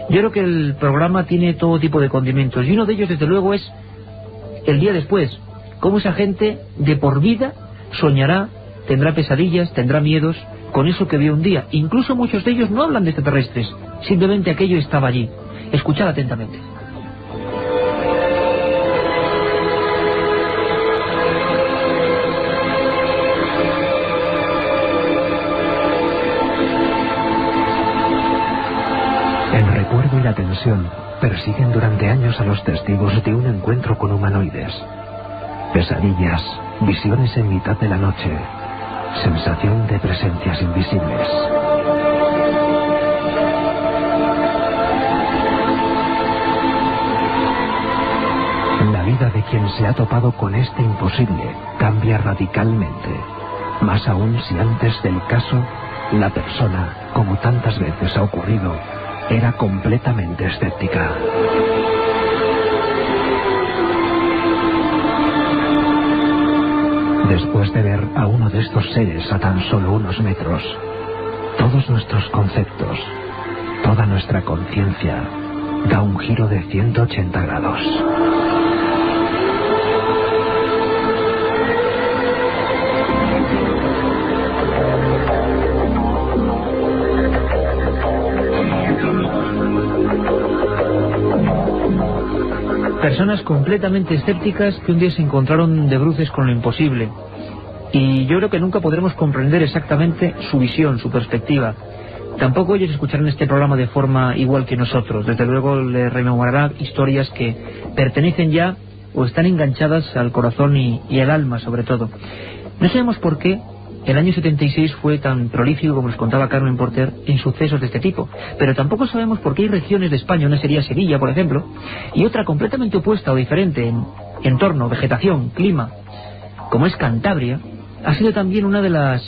Yo creo que el programa tiene todo tipo de condimentos, y uno de ellos, desde luego, es el día después. Cómo esa gente de por vida soñará, tendrá pesadillas, tendrá miedos con eso que vio un día. Incluso muchos de ellos no hablan de extraterrestres, simplemente aquello estaba allí. Escuchad atentamente. El recuerdo y la tensión persiguen durante años a los testigos de un encuentro con humanoides. pesadillas, visiones en mitad de la noche, sensación de presencias invisibles. La vida de quien se ha topado con este imposible cambia radicalmente, más aún si antes del caso la persona, como tantas veces ha ocurrido, era completamente escéptica. Después de ver a uno de estos seres a tan solo unos metros, todos nuestros conceptos, toda nuestra conciencia, da un giro de 180 grados. Personas completamente escépticas que un día se encontraron de bruces con lo imposible. Y yo creo que nunca podremos comprender exactamente su visión, su perspectiva. Tampoco ellos escucharán este programa de forma igual que nosotros. Desde luego les rememorará historias que pertenecen ya o están enganchadas al corazón y al alma sobre todo. No sabemos por qué el año 76 fue tan prolífico, como les contaba Carmen Porter, en sucesos de este tipo. Pero tampoco sabemos por qué hay regiones de España, una sería Sevilla, por ejemplo, y otra completamente opuesta o diferente en entorno, vegetación, clima, como es Cantabria, ha sido también una de las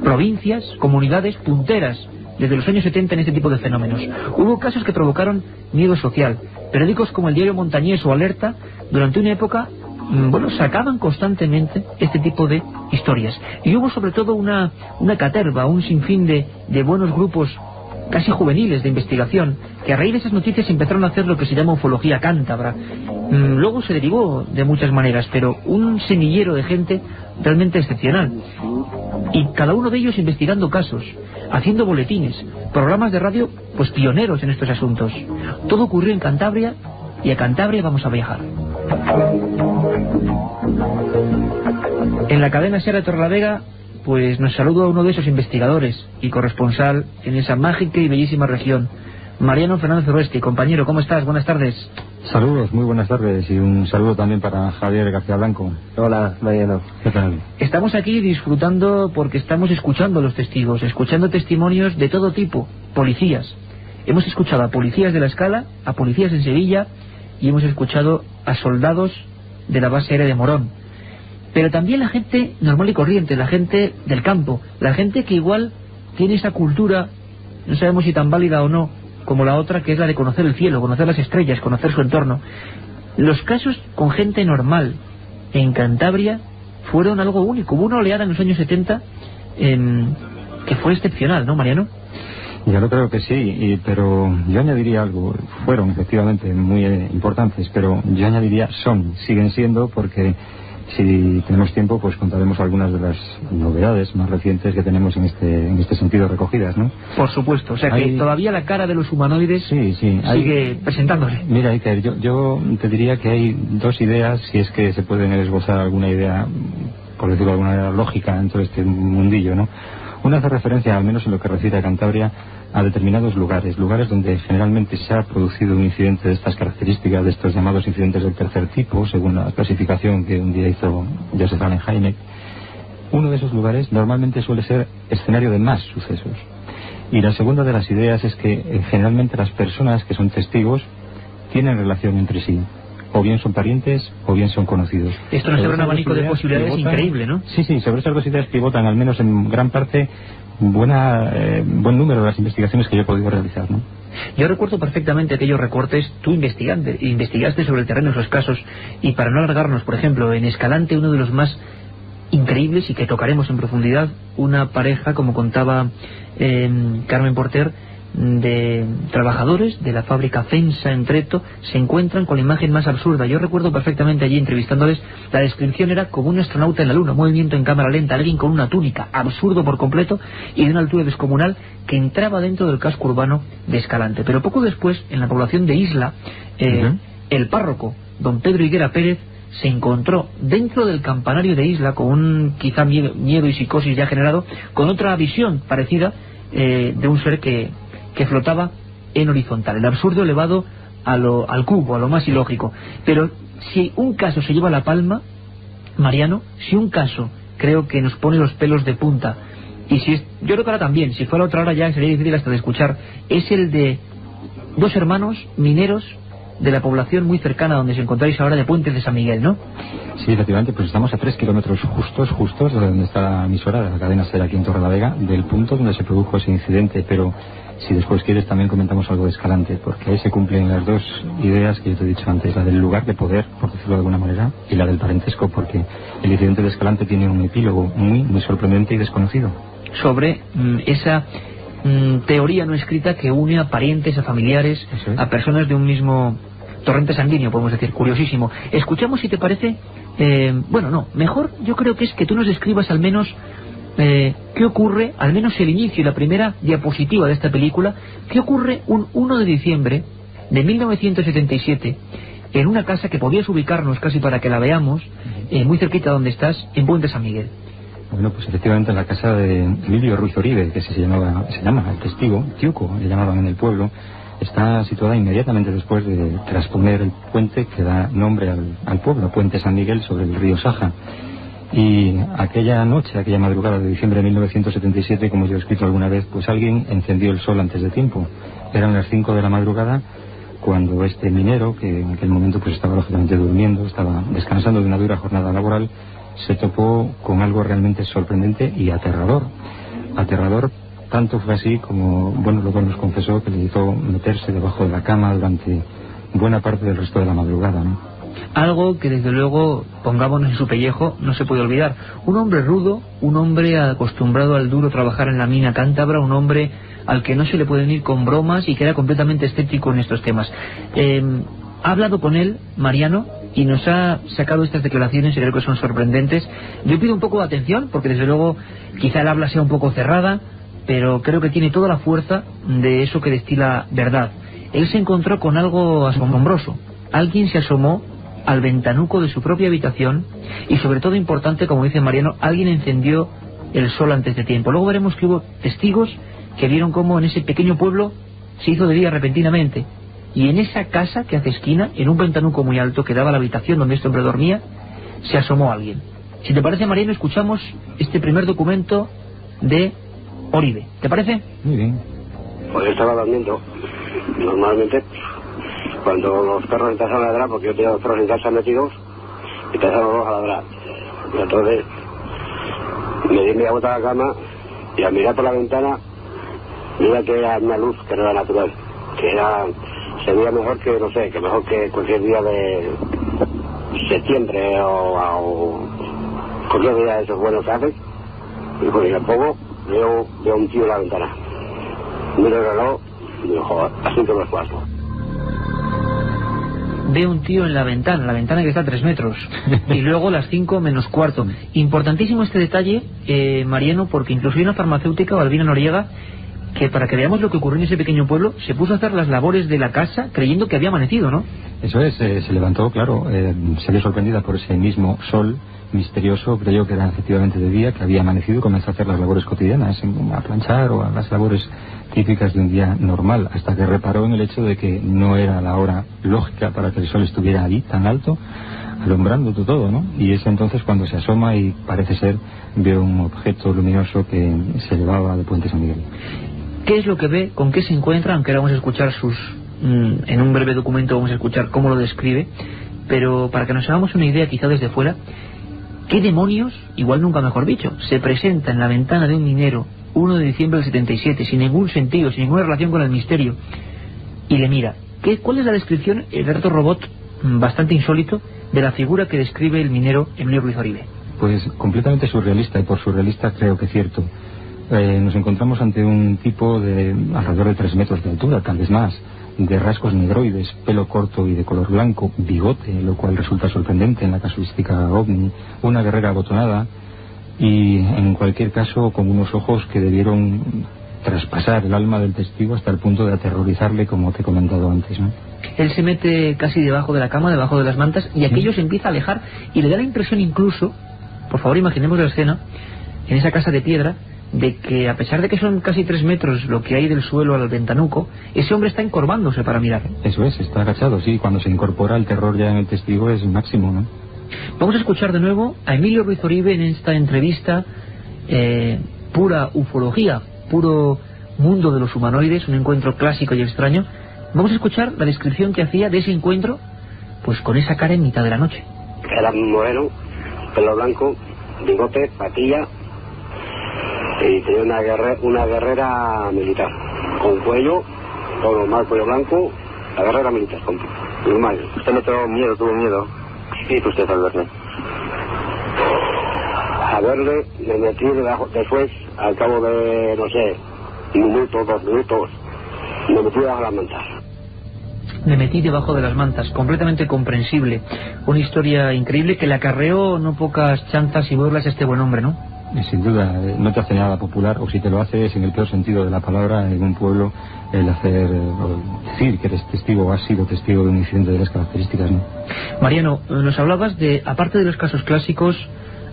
provincias, comunidades punteras desde los años 70 en este tipo de fenómenos. Hubo casos que provocaron miedo social. Periódicos como el Diario Montañés o Alerta, durante una época, sacaban constantemente este tipo de historias. Y hubo sobre todo una caterva, un sinfín de buenos grupos casi juveniles de investigación, que a raíz de esas noticias empezaron a hacer lo que se llama ufología cántabra. Luego se derivó de muchas maneras, pero un semillero de gente realmente excepcional. Y cada uno de ellos investigando casos, haciendo boletines, programas de radio, pues pioneros en estos asuntos. Todo ocurrió en Cantabria, y a Cantabria vamos a viajar. En la cadena SER de Torrelavega, pues nos saluda uno de esos investigadores y corresponsal en esa mágica y bellísima región, Mariano Fernández Oruesti. Compañero, ¿cómo estás? Buenas tardes. Saludos, muy buenas tardes, y un saludo también para Javier García Blanco. Hola, Mariano. ¿Qué tal? Estamos aquí disfrutando porque estamos escuchando a los testigos, escuchando testimonios de todo tipo, policías. Hemos escuchado a policías de La Escala, a policías en Sevilla, y hemos escuchado a soldados de la base aérea de Morón. Pero también la gente normal y corriente, la gente del campo, la gente que igual tiene esa cultura, no sabemos si tan válida o no, como la otra, que es la de conocer el cielo, conocer las estrellas, conocer su entorno. Los casos con gente normal en Cantabria fueron algo único. Hubo una oleada en los años 70 que fue excepcional, ¿no, Mariano? Yo lo creo que sí, pero yo añadiría algo. Fueron efectivamente muy importantes, pero yo añadiría siguen siendo, porque si tenemos tiempo pues contaremos algunas de las novedades más recientes que tenemos en este sentido recogidas, ¿no? Por supuesto, o sea que todavía la cara de los humanoides sigue presentándose. Mira, Iker, yo te diría que hay dos ideas, si es que se pueden esbozar alguna idea, por decirlo de alguna manera, lógica en todo este mundillo, ¿no? Una hace referencia, al menos en lo que refiere a Cantabria, a determinados lugares donde generalmente se ha producido un incidente de estas características, de estos llamados incidentes del tercer tipo, según la clasificación que un día hizo Joseph Allen Hynek. Uno de esos lugares normalmente suele ser escenario de más sucesos. Y la segunda de las ideas es que generalmente las personas que son testigos tienen relación entre sí. O bien son parientes, o bien son conocidos. Esto nos abre un abanico de posibilidades increíble, ¿no? Sí, sobre estas dos ideas pivotan, al menos en gran parte, buen número de las investigaciones que yo he podido realizar, ¿no? Yo recuerdo perfectamente aquellos recortes. Tú investigaste sobre el terreno esos casos, y para no alargarnos, por ejemplo, en Escalante, uno de los más increíbles y que tocaremos en profundidad, una pareja, como contaba Carmen Porter, de trabajadores de la fábrica FEMSA en Treto, se encuentran con la imagen más absurda. Yo recuerdo perfectamente allí entrevistándoles, la descripción era como un astronauta en la luna, movimiento en cámara lenta, alguien con una túnica, absurdo por completo y de una altura descomunal, que entraba dentro del casco urbano de Escalante. Pero poco después, en la población de Isla, el párroco, don Pedro Higuera Pérez, se encontró dentro del campanario de Isla, con un quizá miedo y psicosis ya generado, con otra visión parecida de un ser que flotaba en horizontal, el absurdo elevado al cubo, a lo más ilógico. Pero si un caso se lleva la palma, Mariano, si un caso creo que nos pone los pelos de punta, y si es, yo creo que ahora también, si fuera otra hora ya sería difícil hasta de escuchar, es el de dos hermanos mineros de la población muy cercana donde os encontráis ahora, de Puentes de San Miguel, ¿no? Sí, efectivamente, pues estamos a 3 kilómetros justos de donde está la emisora de la cadena SER aquí en Torrelavega, del punto donde se produjo ese incidente, pero si después quieres también comentamos algo de Escalante, porque ahí se cumplen las dos ideas que yo te he dicho antes, la del lugar de poder, por decirlo de alguna manera, y la del parentesco, porque el incidente de Escalante tiene un epílogo muy sorprendente y desconocido. Sobre esa teoría no escrita que une a parientes, a familiares, a personas de un mismo torrente sanguíneo, podemos decir, curiosísimo. Escuchamos, si te parece, mejor yo creo que es que tú nos describas al menos qué ocurre, al menos el inicio y la primera diapositiva de esta película, qué ocurre un 1 de diciembre de 1977 en una casa que podías ubicarnos casi para que la veamos, muy cerquita donde estás, en Puente San Miguel. Bueno, pues efectivamente en la casa de Emilio Ruiz Oribe, que se llama el testigo, Tiuco, le llamaban en el pueblo, está situada inmediatamente después de trasponer el puente que da nombre al pueblo, Puente San Miguel, sobre el río Saja. Y aquella noche, aquella madrugada de diciembre de 1977, como yo he escrito alguna vez, pues alguien encendió el sol antes de tiempo. Eran las 5 de la madrugada cuando este minero, que en aquel momento pues estaba lógicamente durmiendo, estaba descansando de una dura jornada laboral, se topó con algo realmente sorprendente y aterrador. Aterrador tanto fue así como, luego nos confesó que le hizo meterse debajo de la cama durante buena parte del resto de la madrugada, ¿no? Algo que desde luego, pongámonos en su pellejo, no se puede olvidar. Un hombre rudo, un hombre acostumbrado al duro trabajar en la mina cántabra, un hombre al que no se le pueden ir con bromas y que era completamente escéptico en estos temas. Ha hablado con él, Mariano, y nos ha sacado estas declaraciones y creo que son sorprendentes. Yo pido un poco de atención, porque desde luego quizá el habla sea un poco cerrada, pero creo que tiene toda la fuerza de eso que destila verdad. Él se encontró con algo asombroso. Alguien se asomó al ventanuco de su propia habitación y, sobre todo importante, como dice Mariano, alguien encendió el sol antes de tiempo. Luego veremos que hubo testigos que vieron cómo en ese pequeño pueblo se hizo de día repentinamente, y en esa casa que hace esquina, en un ventanuco muy alto que daba a la habitación donde este hombre dormía, se asomó alguien. Si te parece, Mariano, escuchamos este primer documento de Oribe. ¿Te parece? Muy bien. Pues estaba durmiendo. Normalmente, cuando los perros empiezan a ladrar, porque yo tenía los perros en casa metidos, empezaron los dos a ladrar. Y entonces me di media vuelta a la cama y al mirar por la ventana, mira que era una luz que no era natural, que era, se veía mejor que, no sé, que mejor que cualquier día de septiembre o cualquier día de esos buenos que hacen. Y pues tampoco veo un tío en la ventana. Miro el reloj y digo, joder, así que me cuarto. Ve un tío en la ventana que está a 3 metros, y luego las 5 menos cuarto. Importantísimo este detalle, Mariano, porque incluso hay una farmacéutica, Balbina Noriega, que para que veamos lo que ocurrió en ese pequeño pueblo, se puso a hacer las labores de la casa creyendo que había amanecido, ¿no? Eso es, se levantó, claro, se vio sorprendida por ese mismo sol misterioso, creyó que era efectivamente de día, que había amanecido, y comenzó a hacer las labores cotidianas, a planchar o a las labores típicas de un día normal, hasta que reparó en el hecho de que no era la hora lógica para que el sol estuviera allí tan alto, alumbrando todo, ¿no? Y es entonces cuando se asoma y parece ser, ve un objeto luminoso que se elevaba de Puente San Miguel. ¿Qué es lo que ve? ¿Con qué se encuentra? Aunque ahora vamos a escuchar en un breve documento vamos a escuchar cómo lo describe, pero para que nos hagamos una idea quizá desde fuera, ¿qué demonios, igual nunca mejor dicho, se presenta en la ventana de un minero 1 de diciembre del 77, sin ningún sentido, sin ninguna relación con el misterio, y le mira? ¿Cuál es la descripción, el retrato robot bastante insólito, de la figura que describe el minero Emilio Ruiz Oribe? Pues completamente surrealista, y por surrealista creo que cierto. Nos encontramos ante un tipo de alrededor de 3 metros de altura, tal vez más, de rasgos negroides, pelo corto y de color blanco, bigote, lo cual resulta sorprendente en la casuística ovni, una guerrera abotonada y en cualquier caso con unos ojos que debieron traspasar el alma del testigo hasta el punto de aterrorizarle, como te he comentado antes, ¿no? Él se mete casi debajo de la cama, debajo de las mantas, y aquello se empieza a alejar y le da la impresión incluso, por favor imaginemos la escena, en esa casa de piedra, de que a pesar de que son casi 3 metros lo que hay del suelo al ventanuco, ese hombre está encorvándose para mirar. Eso es, está agachado, sí. Cuando se incorpora, el terror ya en el testigo es máximo, ¿no? Vamos a escuchar de nuevo a Emilio Ruiz Oribe en esta entrevista, pura ufología, puro mundo de los humanoides, un encuentro clásico y extraño. Vamos a escuchar la descripción que hacía de ese encuentro, pues con esa cara en mitad de la noche. Era moreno, pelo blanco, bigote, patilla, y tenía una guerrera militar, con cuello, todo normal, cuello blanco, la guerrera militar, normal. ¿Usted no tuvo miedo? ¿Qué hizo usted al verle? A verle, me metí después, al cabo de, no sé, 1 minuto, 2 minutos, me metí debajo de las mantas. Me metí debajo de las mantas, completamente comprensible. Una historia increíble que le acarreó no pocas chanzas y burlas a este buen hombre, ¿no? Sin duda, no te hace nada popular, o si te lo hace es en el peor sentido de la palabra, en un pueblo, el decir que eres testigo o has sido testigo de un incidente de las características, ¿no? Mariano, nos hablabas de, aparte de los casos clásicos,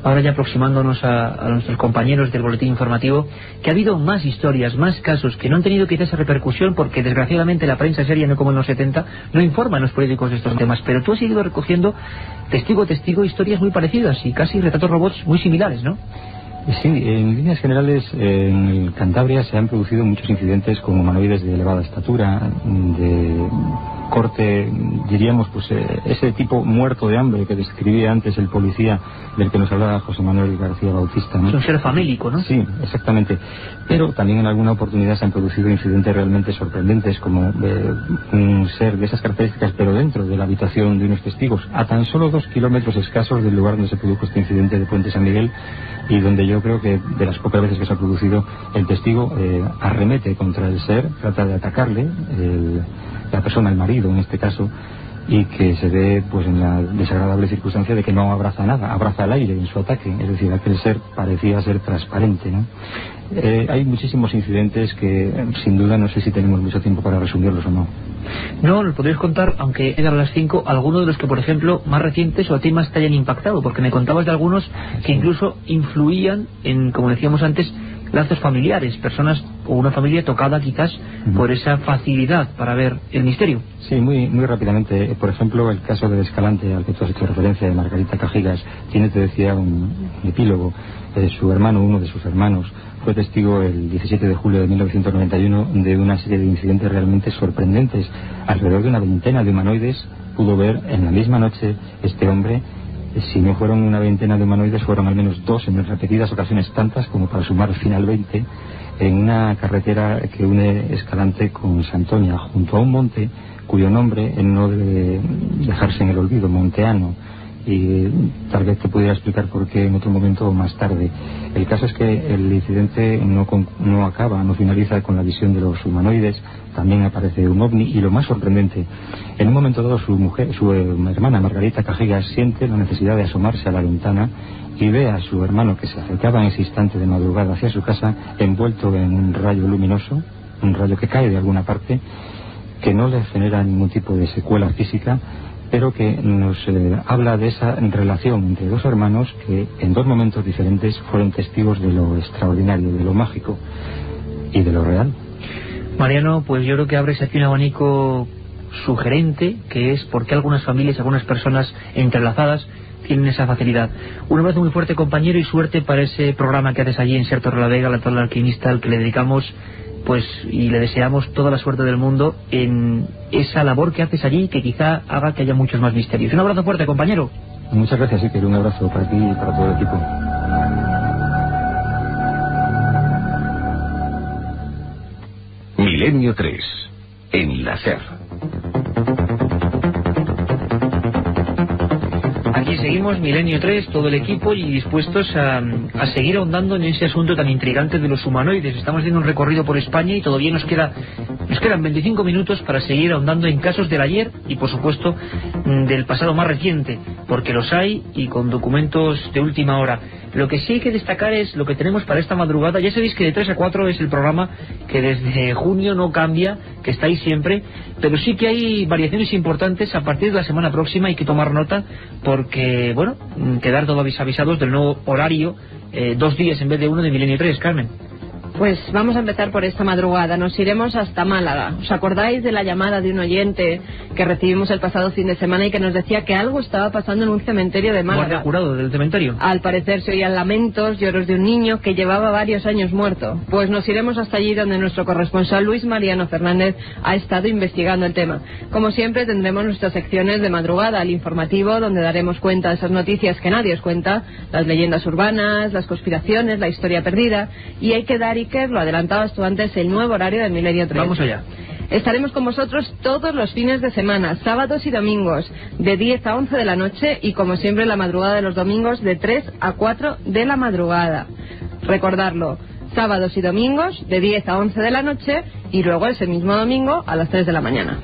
ahora ya aproximándonos a nuestros compañeros del boletín informativo, que ha habido más historias, más casos que no han tenido quizás esa repercusión porque desgraciadamente la prensa seria, no como en los 70, no informa en los periódicos de estos temas, pero tú has ido recogiendo testigo a testigo historias muy parecidas y casi retratos robots muy similares, ¿no? Sí, en líneas generales en Cantabria se han producido muchos incidentes con humanoides de elevada estatura, de corte, diríamos, pues ese tipo muerto de hambre que describía antes el policía del que nos hablaba José Manuel García Bautista, ¿no? Es un ser famélico, ¿no? Sí, exactamente. Pero también en alguna oportunidad se han producido incidentes realmente sorprendentes, como un ser de esas características, pero dentro de la habitación de unos testigos, a tan solo 2 kilómetros escasos del lugar donde se produjo este incidente de Puente San Miguel, y donde yo creo que de las pocas veces que se ha producido, el testigo arremete contra el ser, trata de atacarle, la persona, el marido en este caso, y que se ve pues en la desagradable circunstancia de que no abraza nada, abraza el aire en su ataque, es decir, aquel ser parecía ser transparente, ¿no? Hay muchísimos incidentes que sin duda no sé si tenemos mucho tiempo para resumirlos o no. No, nos podrías contar, aunque eran las 5, algunos de los que, por ejemplo, más recientes o a ti más te hayan impactado, porque me contabas de algunos que incluso influían en, como decíamos antes, lazos familiares, personas o una familia tocada quizás por esa facilidad para ver el misterio. Sí, muy rápidamente. Por ejemplo, el caso del Escalante al que tú has hecho referencia, de Margarita Cajigas, tiene, te decía, un epílogo. Su hermano, uno de sus hermanos, fue testigo el 17 de julio de 1991 de una serie de incidentes realmente sorprendentes. Alrededor de una veintena de humanoides pudo ver en la misma noche este hombre. Si no fueron una veintena de humanoides, fueron al menos 2 en repetidas ocasiones, tantas como para sumar al final 20, en una carretera que une Escalante con Santoña, junto a un monte cuyo nombre no debe dejarse en el olvido, Monteano. Y tal vez te pudiera explicar por qué en otro momento o más tarde. El caso es que el incidente no acaba, no finaliza con la visión de los humanoides. También aparece un ovni, y lo más sorprendente, en un momento dado su hermana Margarita Cajigas siente la necesidad de asomarse a la ventana y ve a su hermano, que se acercaba en ese instante de madrugada hacia su casa, envuelto en un rayo luminoso, un rayo que cae de alguna parte, que no le genera ningún tipo de secuela física, pero que nos habla de esa relación entre 2 hermanos que en 2 momentos diferentes fueron testigos de lo extraordinario, de lo mágico y de lo real. Mariano, pues yo creo que abres aquí un abanico sugerente, que es por qué algunas familias, algunas personas entrelazadas tienen esa facilidad. Un abrazo muy fuerte, compañero, y suerte para ese programa que haces allí en Ser Torrelavega, la Torre del Alquimista, al que le dedicamos pues y le deseamos toda la suerte del mundo en esa labor que haces allí, que quizá haga que haya muchos más misterios. Un abrazo fuerte, compañero. Muchas gracias, Iker. Un abrazo para ti y para todo el equipo. Milenio 3, en la SER. Aquí seguimos, Milenio 3, todo el equipo, y dispuestos a seguir ahondando en ese asunto tan intrigante de los humanoides. Estamos haciendo un recorrido por España y todavía nos quedan 25 minutos para seguir ahondando en casos del ayer y, por supuesto, del pasado más reciente, porque los hay y con documentos de última hora. Lo que sí hay que destacar es lo que tenemos para esta madrugada. Ya sabéis que de 3 a 4 es el programa que desde junio no cambia, que está ahí siempre, pero sí que hay variaciones importantes a partir de la semana próxima. Hay que tomar nota porque, bueno, quedar todos avisados del nuevo horario 2 días en vez de 1 de Milenio 3, Carmen. Pues vamos a empezar por esta madrugada. Nos iremos hasta Málaga. ¿Os acordáis de la llamada de un oyente que recibimos el pasado fin de semana y que nos decía que algo estaba pasando en un cementerio de Málaga? ¿Guardia jurado del cementerio? Al parecer se oían lamentos, lloros de un niño que llevaba varios años muerto. Pues nos iremos hasta allí donde nuestro corresponsal Luis Mariano Fernández ha estado investigando el tema. Como siempre tendremos nuestras secciones de madrugada, el informativo, donde daremos cuenta de esas noticias que nadie os cuenta, las leyendas urbanas, las conspiraciones, la historia perdida, y hay que dar, Iker, lo adelantabas tú antes, el nuevo horario del Milenio 3. Vamos allá. Estaremos con vosotros todos los fines de semana, sábados y domingos, de 10 a 11 de la noche y, como siempre, la madrugada de los domingos de 3 a 4 de la madrugada. Recordarlo, sábados y domingos de 10 a 11 de la noche y luego ese mismo domingo a las 3 de la mañana.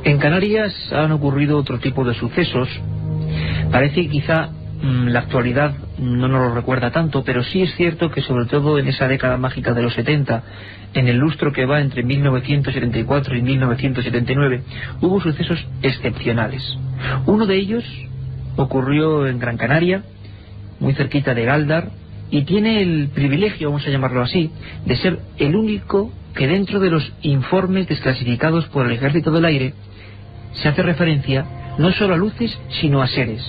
En Canarias han ocurrido otro tipo de sucesos. Parece que quizá la actualidad no nos lo recuerda tanto, pero sí es cierto que sobre todo en esa década mágica de los 70, en el lustro que va entre 1974 y 1979, hubo sucesos excepcionales. Uno de ellos ocurrió en Gran Canaria, muy cerquita de Gáldar, y tiene el privilegio, vamos a llamarlo así, de ser el único que dentro de los informes desclasificados por el Ejército del Aire se hace referencia no solo a luces, sino a seres.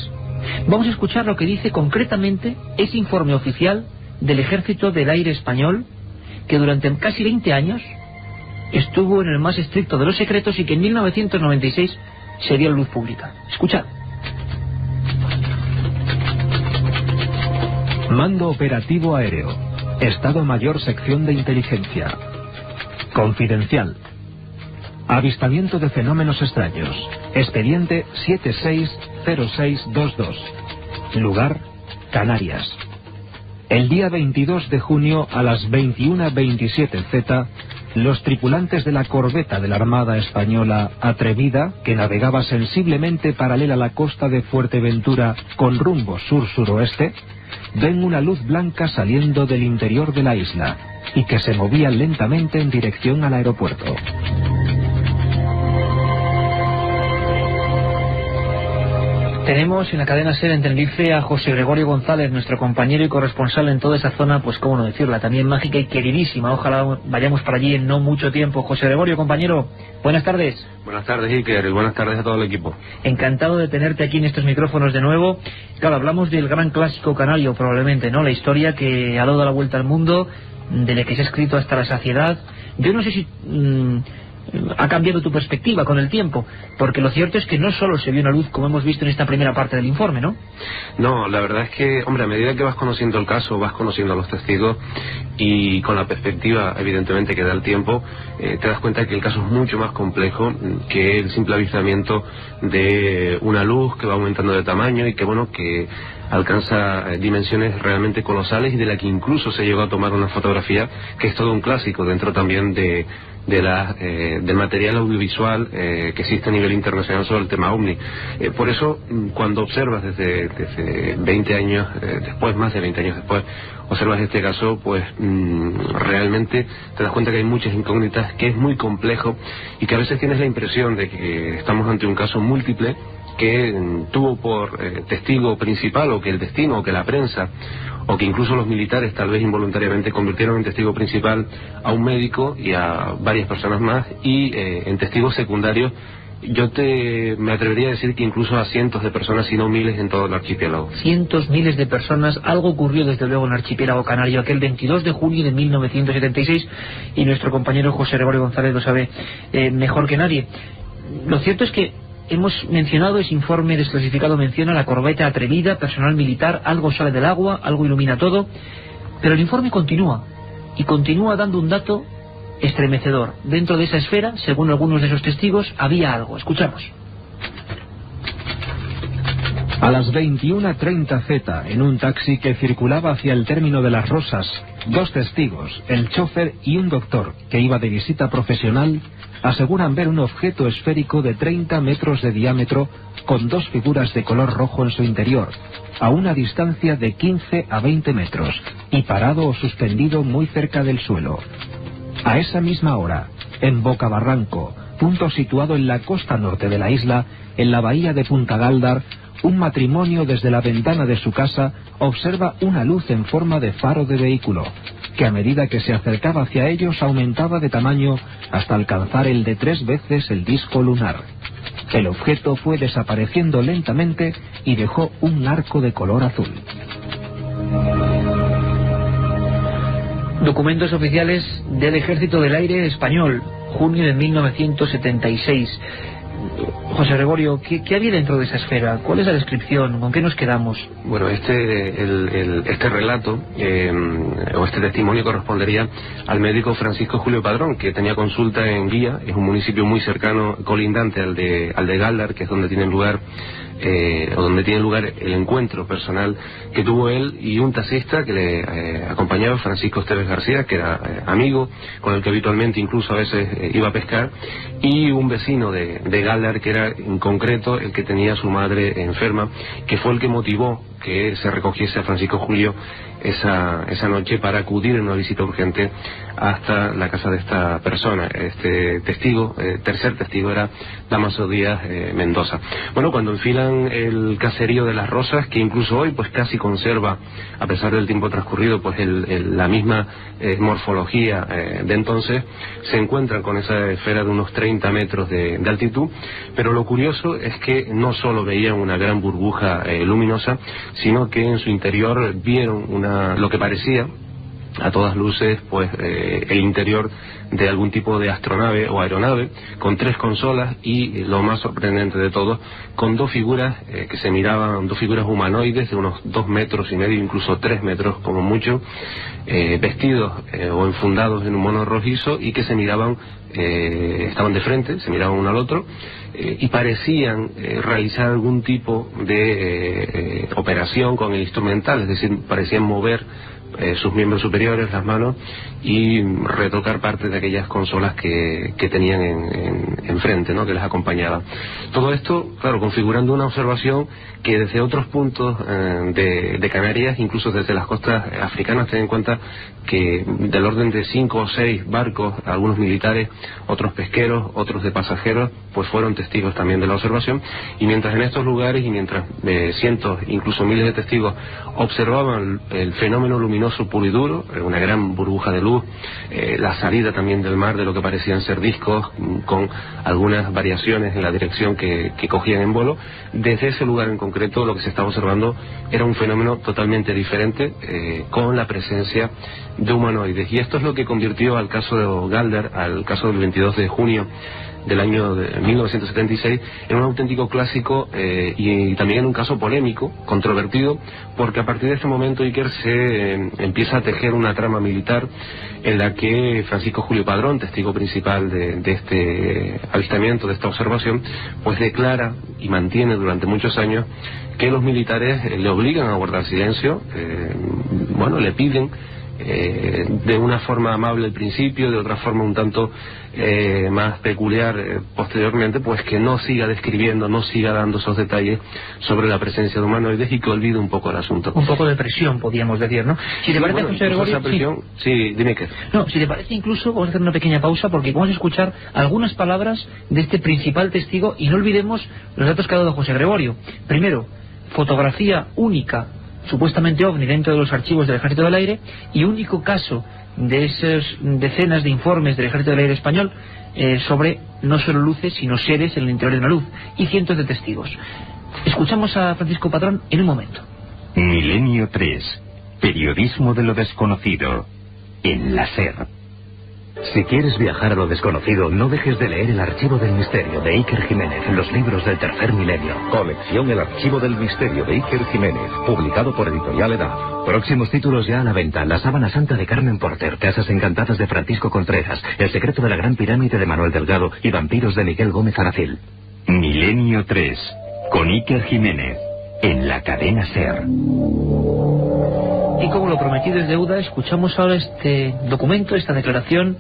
Vamos a escuchar lo que dice concretamente ese informe oficial del Ejército del Aire español, que durante casi 20 años estuvo en el más estricto de los secretos y que en 1996 se dio a luz pública. Escuchad. Mando Operativo Aéreo. Estado Mayor Sección de Inteligencia. Confidencial. Avistamiento de fenómenos extraños. Expediente 760622. Lugar, Canarias. El día 22 de junio a las 21:27 Z, los tripulantes de la corbeta de la Armada Española Atrevida, que navegaba sensiblemente paralela a la costa de Fuerteventura con rumbo sur-suroeste, ven una luz blanca saliendo del interior de la isla y que se movía lentamente en dirección al aeropuerto. Tenemos en la cadena SER en Tenerife a José Gregorio González, nuestro compañero y corresponsal en toda esa zona, pues cómo no decirla, también mágica y queridísima. Ojalá vayamos para allí en no mucho tiempo. José Gregorio, compañero, buenas tardes. Buenas tardes, Iker, y buenas tardes a todo el equipo. Encantado de tenerte aquí en estos micrófonos de nuevo. Claro, hablamos del gran clásico canario, probablemente, ¿no? La historia que ha dado la vuelta al mundo, de la que se ha escrito hasta la saciedad. Yo no sé si ha cambiado tu perspectiva con el tiempo, porque lo cierto es que no solo se vio una luz como hemos visto en esta primera parte del informe, ¿no? No, la verdad es que, hombre, a medida que vas conociendo el caso, vas conociendo a los testigos y con la perspectiva, evidentemente, que da el tiempo, te das cuenta que el caso es mucho más complejo que el simple avistamiento de una luz que va aumentando de tamaño y que, bueno, que alcanza dimensiones realmente colosales y de la que incluso se llegó a tomar una fotografía que es todo un clásico dentro también del material audiovisual que existe a nivel internacional sobre el tema OVNI. Por eso, cuando observas desde 20 años después, más de 20 años después, observas este caso, pues realmente te das cuenta que hay muchas incógnitas, que es muy complejo y que a veces tienes la impresión de que estamos ante un caso múltiple que tuvo por testigo principal, o que el destino, o que la prensa, o que incluso los militares tal vez involuntariamente convirtieron en testigo principal a un médico y a varias personas más, y en testigos secundarios yo me atrevería a decir que incluso a cientos de personas, si no miles, en todo el archipiélago. Cientos, miles de personas. Algo ocurrió desde luego en el archipiélago canario aquel 22 de junio de 1976 y nuestro compañero José Gregorio González lo sabe mejor que nadie. Lo cierto es que hemos mencionado, ese informe desclasificado menciona la corbeta Atrevida, personal militar, algo sale del agua, algo ilumina todo, pero el informe continúa, y continúa dando un dato estremecedor. Dentro de esa esfera, según algunos de esos testigos, había algo. Escuchamos. A las 21:30 Z, en un taxi que circulaba hacia el término de Las Rosas, 2 testigos, el chofer y un doctor, que iba de visita profesional, aseguran ver un objeto esférico de 30 metros de diámetro con 2 figuras de color rojo en su interior, a una distancia de 15 a 20 metros, y parado o suspendido muy cerca del suelo. A esa misma hora, en Boca Barranco, punto situado en la costa norte de la isla, en la bahía de Punta Galdar, un matrimonio desde la ventana de su casa observa una luz en forma de faro de vehículo, que a medida que se acercaba hacia ellos aumentaba de tamaño hasta alcanzar el de 3 veces el disco lunar. El objeto fue desapareciendo lentamente y dejó un arco de color azul. Documentos oficiales del Ejército del Aire Español, junio de 1976. José Gregorio, ¿qué había dentro de esa esfera? ¿Cuál es la descripción? ¿Con qué nos quedamos? Bueno, este relato o este testimonio correspondería al médico Francisco Julio Padrón, que tenía consulta en Guía, es un municipio muy cercano, colindante al de Galdar, que es donde tiene lugar el encuentro personal que tuvo él y un taxista que le acompañaba, Francisco Esteves García, que era amigo, con el que habitualmente incluso a veces iba a pescar, y un vecino de Galdar, que era en concreto el que tenía a su madre enferma, que fue el que motivó que se recogiese a Francisco Julio esa noche para acudir en una visita urgente hasta la casa de esta persona. Este testigo, tercer testigo, era Damaso Díaz Mendoza. Bueno, cuando enfilan el caserío de Las Rosas, que incluso hoy pues casi conserva, a pesar del tiempo transcurrido, pues la misma morfología de entonces, se encuentran con esa esfera de unos 30 metros de altitud, pero lo curioso es que no solo veían una gran burbuja luminosa, sino que en su interior vieron lo que parecía a todas luces pues el interior de algún tipo de astronave o aeronave, con 3 consolas y, lo más sorprendente de todo, con 2 figuras que se miraban, 2 figuras humanoides de unos 2 metros y medio, incluso 3 metros como mucho, vestidos o enfundados en un mono rojizo, y que se miraban, estaban de frente, se miraban uno al otro, y parecían realizar algún tipo de operación con el instrumental, es decir, parecían mover sus miembros superiores, las manos, y retocar parte de aquellas consolas que tenían enfrente, ¿no?, que les acompañaban. Todo esto, claro, configurando una observación que desde otros puntos de Canarias, incluso desde las costas africanas, ten en cuenta que del orden de 5 o 6 barcos, algunos militares, otros pesqueros, otros de pasajeros, pues fueron testigos también de la observación. Y mientras en estos lugares, y mientras cientos, incluso miles de testigos observaban el fenómeno luminoso puro y duro, una gran burbuja de luz, la salida también del mar de lo que parecían ser discos, con algunas variaciones en la dirección que cogían en vuelo, desde ese lugar en concreto lo que se estaba observando era un fenómeno totalmente diferente, con la presencia de humanoides. Y esto es lo que convirtió al caso de Galdar, al caso del 22 de junio del año de 1976, en un auténtico clásico, y también en un caso polémico, controvertido, porque a partir de este momento Iker se empieza a tejer una trama militar en la que Francisco Julio Padrón, testigo principal de este avistamiento, de esta observación, pues declara y mantiene durante muchos años que los militares le obligan a guardar silencio, le piden de una forma amable al principio, de otra forma un tanto más peculiar posteriormente, pues que no siga describiendo, no siga dando esos detalles sobre la presencia de humanoides, y que olvide un poco el asunto. Un poco de presión, podríamos decir, ¿no? Si te parece, José Gregorio, presión, sí, dime qué. No, si te parece, incluso vamos a hacer una pequeña pausa, porque vamos a escuchar algunas palabras de este principal testigo, y no olvidemos los datos que ha dado José Gregorio. Primero, fotografía única, supuestamente ovni, dentro de los archivos del Ejército del Aire, y único caso de esas decenas de informes del Ejército del Aire español sobre no solo luces, sino seres en el interior de una luz, y cientos de testigos. Escuchamos a Francisco Padrón en un momento. Milenio 3. Periodismo de lo desconocido. En la SER. Si quieres viajar a lo desconocido, no dejes de leer El Archivo del Misterio de Iker Jiménez en los libros del tercer milenio. Colección El Archivo del Misterio de Iker Jiménez, publicado por Editorial Edad. Próximos títulos ya a la venta: La sábana santa de Carmen Porter, Casas encantadas de Francisco Contreras, El secreto de la gran pirámide de Manuel Delgado y Vampiros de Miguel Gómez Aracil. Milenio 3, con Iker Jiménez, en la cadena SER. Y como lo prometido es deuda, escuchamos ahora este documento, esta declaración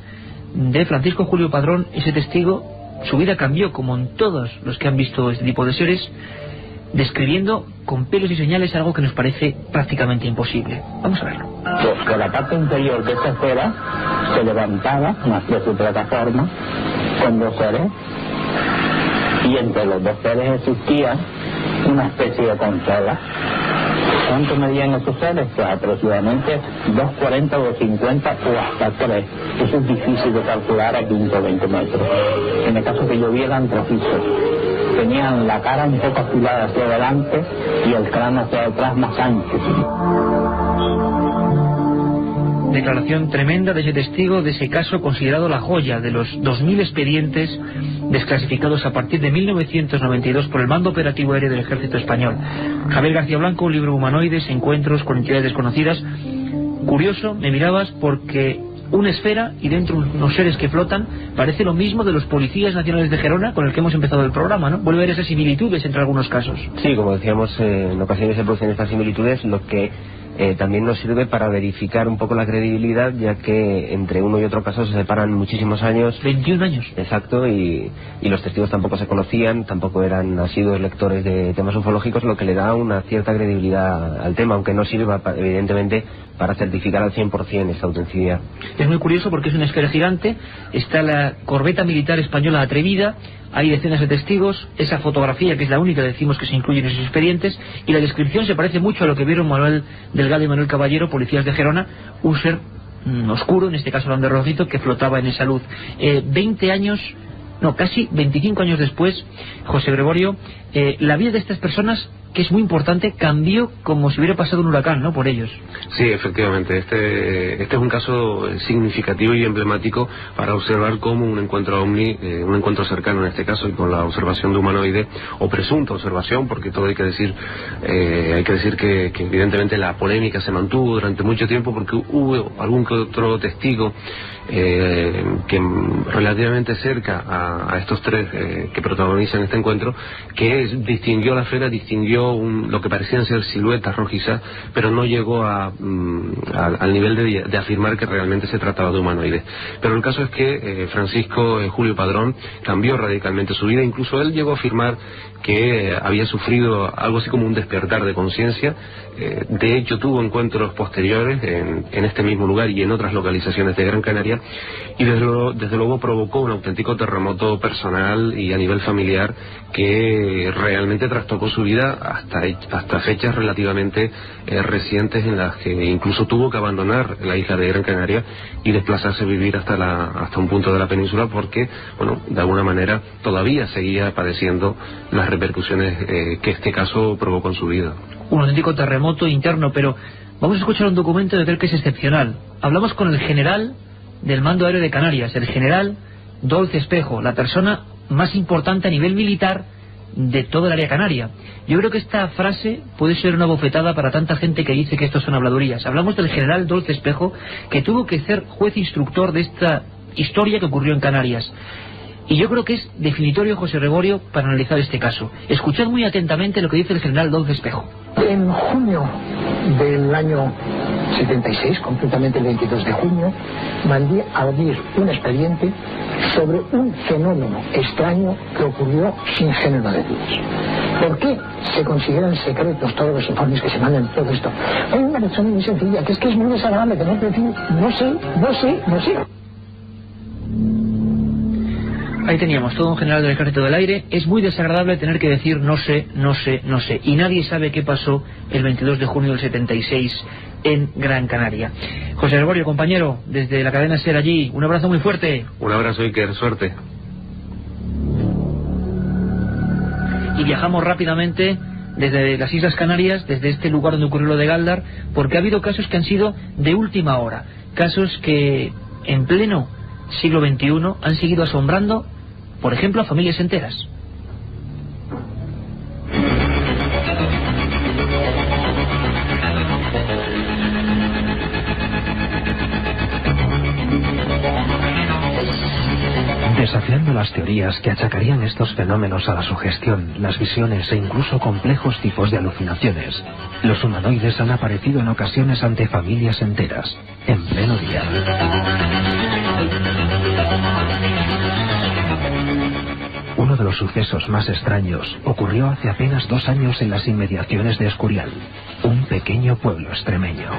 de Francisco Julio Padrón, ese testigo. Su vida cambió, como en todos los que han visto este tipo de seres, describiendo con pelos y señales algo que nos parece prácticamente imposible. Vamos a verlo. Pues que la parte interior de esta esfera se levantaba, una especie de plataforma, con dos seres, y entre los dos seres existía una especie de consola. ¿Cuánto medían esos seres? Pues aproximadamente 2,40 o 2,50 o hasta 3. Eso es difícil de calcular a 15 o 20 metros. En el caso que yo vi eran trocizos. Tenían la cara un poco afilada hacia adelante y el cráneo hacia atrás más ancho. Declaración tremenda de ese testigo, de ese caso considerado la joya de los 2.000 expedientes desclasificados a partir de 1992 por el Mando Operativo Aéreo del Ejército Español. Javier García Blanco, un libro Humanoides, encuentros con entidades desconocidas. Curioso, me mirabas, porque una esfera y dentro unos seres que flotan, parece lo mismo de los policías nacionales de Gerona con el que hemos empezado el programa, ¿no? Vuelve a haber esas similitudes entre algunos casos. Sí, como decíamos, en ocasiones se producen estas similitudes, lo que también nos sirve para verificar un poco la credibilidad, ya que entre uno y otro caso se separan muchísimos años. 21 años. Exacto, y los testigos tampoco se conocían, tampoco eran asiduos lectores de temas ufológicos, lo que le da una cierta credibilidad al tema, aunque no sirva, evidentemente, para certificar al 100% esa autenticidad. Es muy curioso porque es una esfera gigante, está la corbeta militar española Atrevida, hay decenas de testigos, esa fotografía que es la única, decimos, que se incluye en esos expedientes, y la descripción se parece mucho a lo que vieron Manuel Delgado y Manuel Caballero, policías de Gerona, un ser oscuro, en este caso hablando de Rosito, que flotaba en esa luz. 20 años, no, casi 25 años después, José Gregorio, la vida de estas personas, que es muy importante, cambió como si hubiera pasado un huracán, ¿no?, por ellos. Sí, efectivamente, este es un caso significativo y emblemático para observar cómo un encuentro ovni, un encuentro cercano en este caso, y con la observación de humanoide, o presunta observación, porque todo hay que decir que evidentemente la polémica se mantuvo durante mucho tiempo, porque hubo algún que otro testigo que relativamente cerca a estos tres que protagonizan este encuentro, que distinguió la esfera, distinguió lo que parecían ser siluetas rojizas, pero no llegó al nivel de afirmar que realmente se trataba de humanoides. Pero el caso es que Francisco Julio Padrón cambió radicalmente su vida. Incluso él llegó a afirmar que había sufrido algo así como un despertar de conciencia. De hecho, tuvo encuentros posteriores en este mismo lugar y en otras localizaciones de Gran Canaria, y desde luego provocó un auténtico terremoto personal y a nivel familiar que realmente trastocó su vida hasta fechas relativamente recientes, en las que incluso tuvo que abandonar la isla de Gran Canaria y desplazarse a vivir hasta un punto de la península, porque, bueno, de alguna manera todavía seguía padeciendo las repercusiones que este caso provocó en su vida. Un auténtico terremoto interno, pero vamos a escuchar un documento de ver que es excepcional. Hablamos con el general del Mando Aéreo de Canarias, el general Dolce Espejo, la persona más importante a nivel militar de todo el área canaria. Yo creo que esta frase puede ser una bofetada para tanta gente que dice que esto son habladurías. Hablamos del general Dolce Espejo, que tuvo que ser juez instructor de esta historia que ocurrió en Canarias. Y yo creo que es definitorio, José Gregorio, para analizar este caso. Escuchad muy atentamente lo que dice el general Dolce Espejo. En junio del año 76, concretamente el 22 de junio, mandé a abrir un expediente sobre un fenómeno extraño que ocurrió sin género de dudas. ¿Por qué se consideran secretos todos los informes que se mandan, todo esto? Hay una razón muy sencilla, que es muy desagradable tener que decir no sé. Ahí teníamos todo un general del Ejército del Aire. Es muy desagradable tener que decir no sé. Y nadie sabe qué pasó el 22 de junio del 76 en Gran Canaria. José Gregorio, compañero, desde la cadena SER allí, un abrazo muy fuerte. Un abrazo, Iker, suerte. Y viajamos rápidamente desde las Islas Canarias, desde este lugar donde ocurrió lo de Galdar, porque ha habido casos que han sido de última hora. Casos que en pleno siglo XXI han seguido asombrando, por ejemplo, a familias enteras. desafiando las teorías que achacarían estos fenómenos a la sugestión, las visiones e incluso complejos tipos de alucinaciones. Los humanoides han aparecido en ocasiones ante familias enteras, en pleno día. Uno de los sucesos más extraños ocurrió hace apenas 2 años en las inmediaciones de Escurial, un pequeño pueblo extremeño.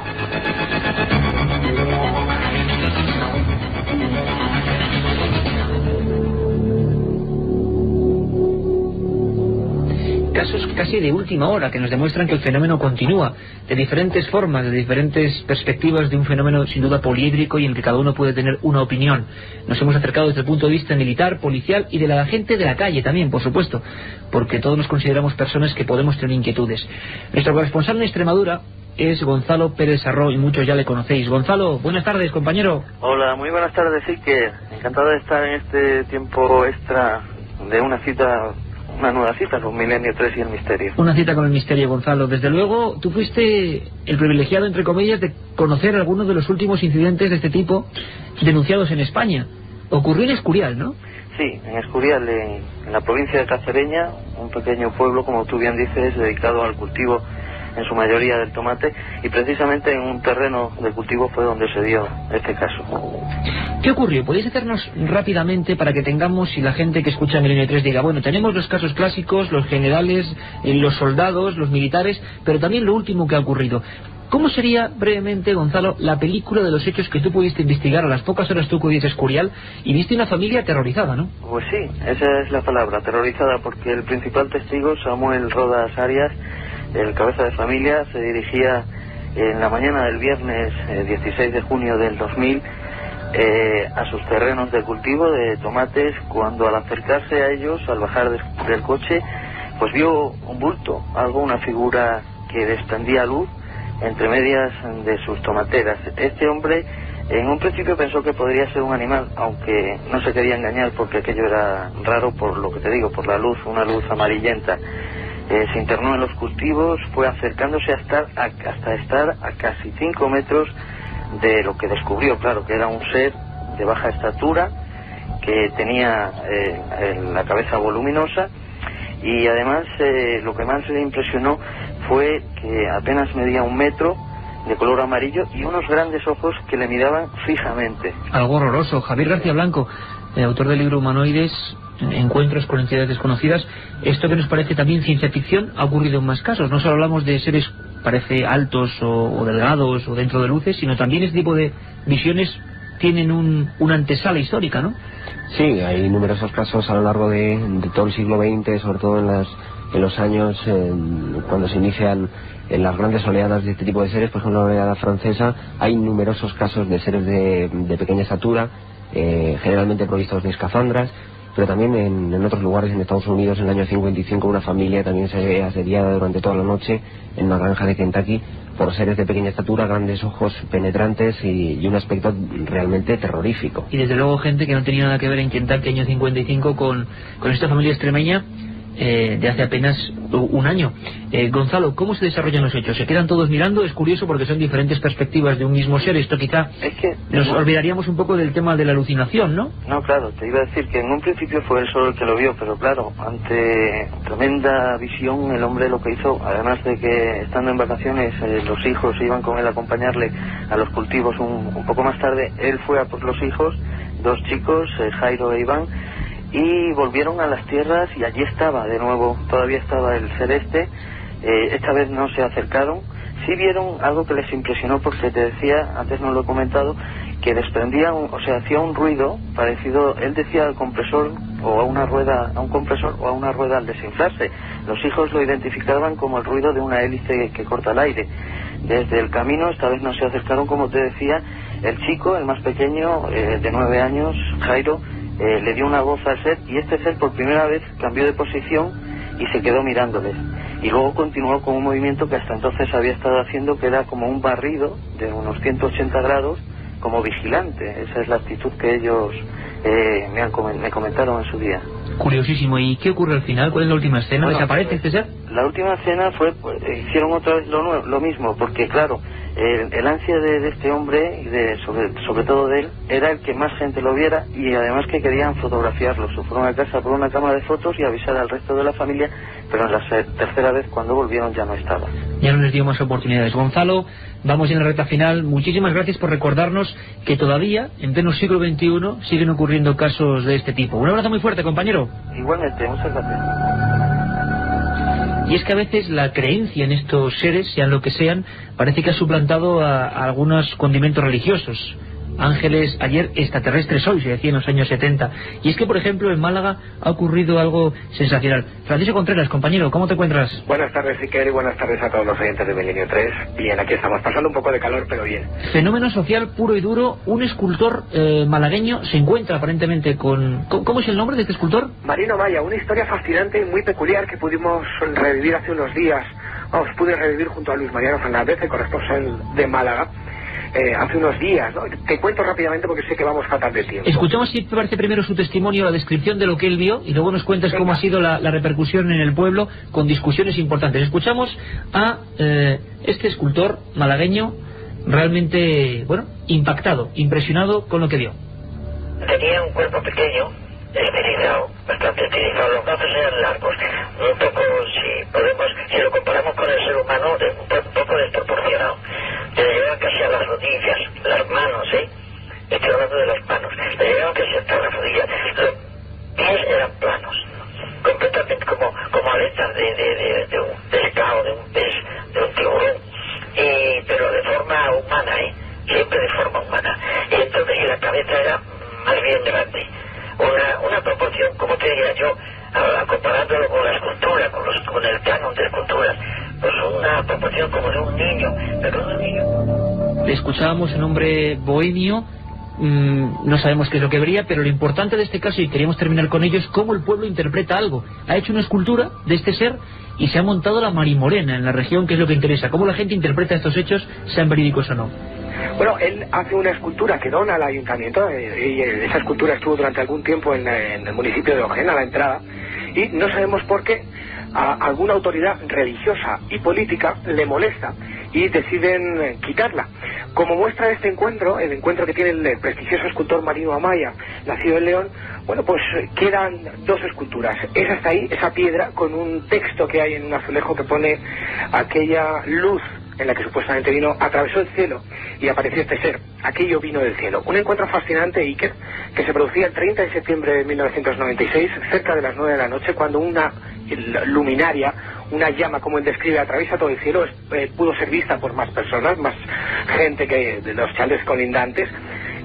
Casos casi de última hora que nos demuestran que el fenómeno continúa de diferentes formas, de diferentes perspectivas, de un fenómeno sin duda poliédrico y en el que cada uno puede tener una opinión. Nos hemos acercado desde el punto de vista militar, policial y de la gente de la calle también, por supuesto, porque todos nos consideramos personas que podemos tener inquietudes. Nuestro corresponsal en Extremadura es Gonzalo Pérez Arró y muchos ya le conocéis. Gonzalo, buenas tardes, compañero. Hola, muy buenas tardes, sí, que encantado de estar en este tiempo extra de una nueva cita con Milenio 3 y el misterio. Una cita con el misterio, Gonzalo. Desde luego, tú fuiste el privilegiado, entre comillas, de conocer algunos de los últimos incidentes de este tipo denunciados en España. Ocurrió en Escurial, ¿no? Sí, en Escurial, en la provincia de Cacereña, un pequeño pueblo, como tú bien dices, dedicado al cultivo en su mayoría del tomate, y precisamente en un terreno de cultivo fue donde se dio este caso. ¿Qué ocurrió? ¿Podéis hacernos rápidamente para que tengamos y la gente que escucha Milenio 3 diga, bueno, tenemos los casos clásicos, los generales, los soldados, los militares, pero también lo último que ha ocurrido? ¿Cómo sería brevemente, Gonzalo, la película de los hechos que tú pudiste investigar a las pocas horas tú acudiste a Escurial y viste una familia aterrorizada, ¿no? Pues sí, esa es la palabra, aterrorizada, porque el principal testigo, Samuel Rodas Arias, el cabeza de familia, se dirigía en la mañana del viernes 16 de junio del 2000 a sus terrenos de cultivo de tomates, cuando al acercarse a ellos, al bajar del coche, pues vio un bulto, una figura que desprendía luz entre medias de sus tomateras. Este hombre en un principio pensó que podría ser un animal, aunque no se quería engañar porque aquello era raro, por lo que te digo, por la luz, una luz amarillenta. Se internó en los cultivos, fue acercándose hasta estar a casi 5 metros de lo que descubrió, claro, que era un ser de baja estatura, que tenía la cabeza voluminosa, y además lo que más le impresionó fue que apenas medía 1 metro, de color amarillo, y unos grandes ojos que le miraban fijamente. Algo horroroso. Javier García Blanco, autor del libro Humanoides, Encuentros con entidades desconocidas, esto que nos parece también ciencia ficción ha ocurrido en más casos. No solo hablamos de seres, parece, altos o delgados o dentro de luces, sino también este tipo de visiones tienen una antesala histórica, ¿no? Sí, hay numerosos casos a lo largo de todo el siglo XX, sobre todo en los años cuando se inician en las grandes oleadas de este tipo de seres. Por ejemplo, la oleada francesa, hay numerosos casos de seres de pequeña estatura, generalmente provistos de escafandras, pero también en otros lugares, en Estados Unidos, en el año 55, una familia también se ve asediada durante toda la noche en una granja de Kentucky por seres de pequeña estatura, grandes ojos penetrantes y un aspecto realmente terrorífico. Y desde luego gente que no tenía nada que ver en Kentucky, año 55, con esta familia extremeña de hace apenas 1 año. Gonzalo, ¿cómo se desarrollan los hechos? ¿Se quedan todos mirando? Es curioso porque son diferentes perspectivas de un mismo ser. Esto quizá nos olvidaríamos un poco del tema de la alucinación, ¿no? No, claro, te iba a decir que en un principio fue él solo el que lo vio, pero claro, ante tremenda visión, el hombre lo que hizo, además de que estando en vacaciones los hijos iban con él a acompañarle a los cultivos un poco más tarde, él fue a por los hijos, 2 chicos, Jairo e Iván, y volvieron a las tierras y allí estaba de nuevo, todavía estaba el celeste. Esta vez no se acercaron, sí vieron algo que les impresionó, porque te decía, antes no lo he comentado, que desprendía, hacía un ruido parecido, él decía, al compresor o a una rueda, a un compresor o a una rueda al desinflarse. Los hijos lo identificaban como el ruido de una hélice que corta el aire. Desde el camino, esta vez no se acercaron, como te decía, el chico, el más pequeño, de 9 años, Jairo, le dio una voz al ser, y este ser por primera vez cambió de posición y se quedó mirándoles, y luego continuó con un movimiento que hasta entonces había estado haciendo, que era como un barrido de unos 180 grados, como vigilante. Esa es la actitud que ellos me comentaron en su día. Curiosísimo. ¿Y qué ocurre al final? ¿Cuál es la última escena? Bueno, ¿Desaparece este ser? La última escena fue, pues, hicieron otra vez lo mismo, porque claro, el ansia de este hombre, y sobre todo de él, era el que más gente lo viera, y además que querían fotografiarlo. Se fueron a casa por una cámara de fotos y avisar al resto de la familia, pero en la tercera vez cuando volvieron ya no estaba. Ya no les dio más oportunidades. Gonzalo, vamos en la recta final. Muchísimas gracias por recordarnos que todavía, en pleno siglo XXI, siguen ocurriendo casos de este tipo. Un abrazo muy fuerte, compañero. Igualmente, muchas gracias. Y es que a veces la creencia en estos seres, sean lo que sean, parece que ha suplantado a algunos condimentos religiosos. Ángeles ayer, extraterrestres hoy, se decía en los años 70. Y es que, por ejemplo, en Málaga ha ocurrido algo sensacional. Francisco Contreras, compañero, ¿cómo te encuentras? Buenas tardes, Iker, y buenas tardes a todos los oyentes de Milenio 3. Bien, aquí estamos, pasando un poco de calor, pero bien. Fenómeno social puro y duro. Un escultor malagueño se encuentra aparentemente con... ¿Cómo es el nombre de este escultor? Marino Amaya, una historia fascinante y muy peculiar que pudimos revivir hace unos días. Vamos, pude revivir junto a Luis Mariano Fernández, el corresponsal de Málaga, hace unos días, ¿no? Te cuento rápidamente porque sé que vamos fatal de tiempo. Escuchamos, si te parece, primero su testimonio, la descripción de lo que él vio, y luego nos cuentas cómo ha sido la repercusión en el pueblo, con discusiones importantes. Escuchamos a este escultor malagueño realmente, bueno, impactado, impresionado con lo que vio. Tenía un cuerpo pequeño, estilizado, bastante estilizado, los brazos eran largos, un poco, si lo comparamos con el ser humano, un poco desproporcionado. Le llegaban casi a las rodillas, las manos, estoy hablando de las manos, le llegaban casi hasta las rodillas, los pies eran planos, completamente como aletas de un pescado, de un pez, de un tiburón, pero de forma humana, siempre de forma humana. Y entonces la cabeza era más bien grande, una proporción, como te diría yo, comparándolo con la escultura, con el canon de esculturas, pues una proporción como de un niño, pero de un niño. Le escuchábamos, un hombre bohemio, no sabemos qué es lo que vería, pero lo importante de este caso, y queríamos terminar con ello, es cómo el pueblo interpreta algo. Ha hecho una escultura de este ser y se ha montado la Marimorena en la región, que es lo que interesa. Cómo la gente interpreta estos hechos, sean verídicos o no. Bueno, él hace una escultura que dona al ayuntamiento, y esa escultura estuvo durante algún tiempo en el municipio de Ojén, a la entrada, y no sabemos por qué a alguna autoridad religiosa y política le molesta y deciden quitarla. Como muestra este encuentro, el encuentro que tiene el prestigioso escultor Marino Amaya, nacido en León, bueno, pues quedan dos esculturas. Esa está ahí, esa piedra, con un texto que hay en un azulejo que pone: aquella luz en la que supuestamente vino, atravesó el cielo y apareció este ser. Aquello vino del cielo. Un encuentro fascinante, Iker, que se producía el 30 de septiembre de 1996, cerca de las 9 de la noche, cuando una luminaria, una llama, como él describe, atraviesa todo el cielo. Pudo ser vista por más personas, más gente que de los chalés colindantes.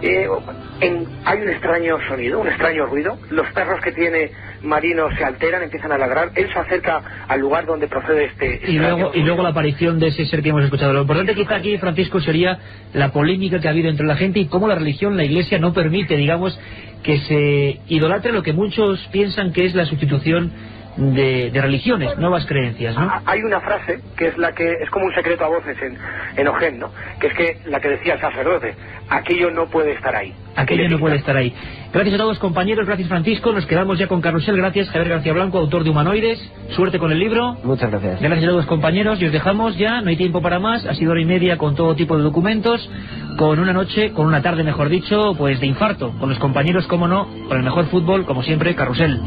Hay un extraño sonido, un extraño ruido. Los perros que tiene Marino se alteran, empiezan a ladrar. Él se acerca al lugar donde procede este y luego la aparición de ese ser que hemos escuchado. Lo importante quizá aquí, Francisco, sería la polémica que ha habido entre la gente y cómo la religión, la Iglesia, no permite, digamos, que se idolatre lo que muchos piensan que es la sustitución de religiones, nuevas creencias, ¿no? Hay una frase que es la que es como un secreto a voces en Ojén, ¿no? Que es que la que decía el sacerdote: aquello no puede estar ahí. Aquello no puede estar ahí. Gracias a todos, compañeros, gracias, Francisco. Nos quedamos ya con Carrusel. Gracias, Javier García Blanco, autor de Humanoides. Suerte con el libro. Muchas gracias. Gracias a todos, compañeros, y os dejamos ya, no hay tiempo para más. Ha sido hora y media con todo tipo de documentos, con una tarde, mejor dicho, pues de infarto, con los compañeros, como no, con el mejor fútbol, como siempre, Carrusel.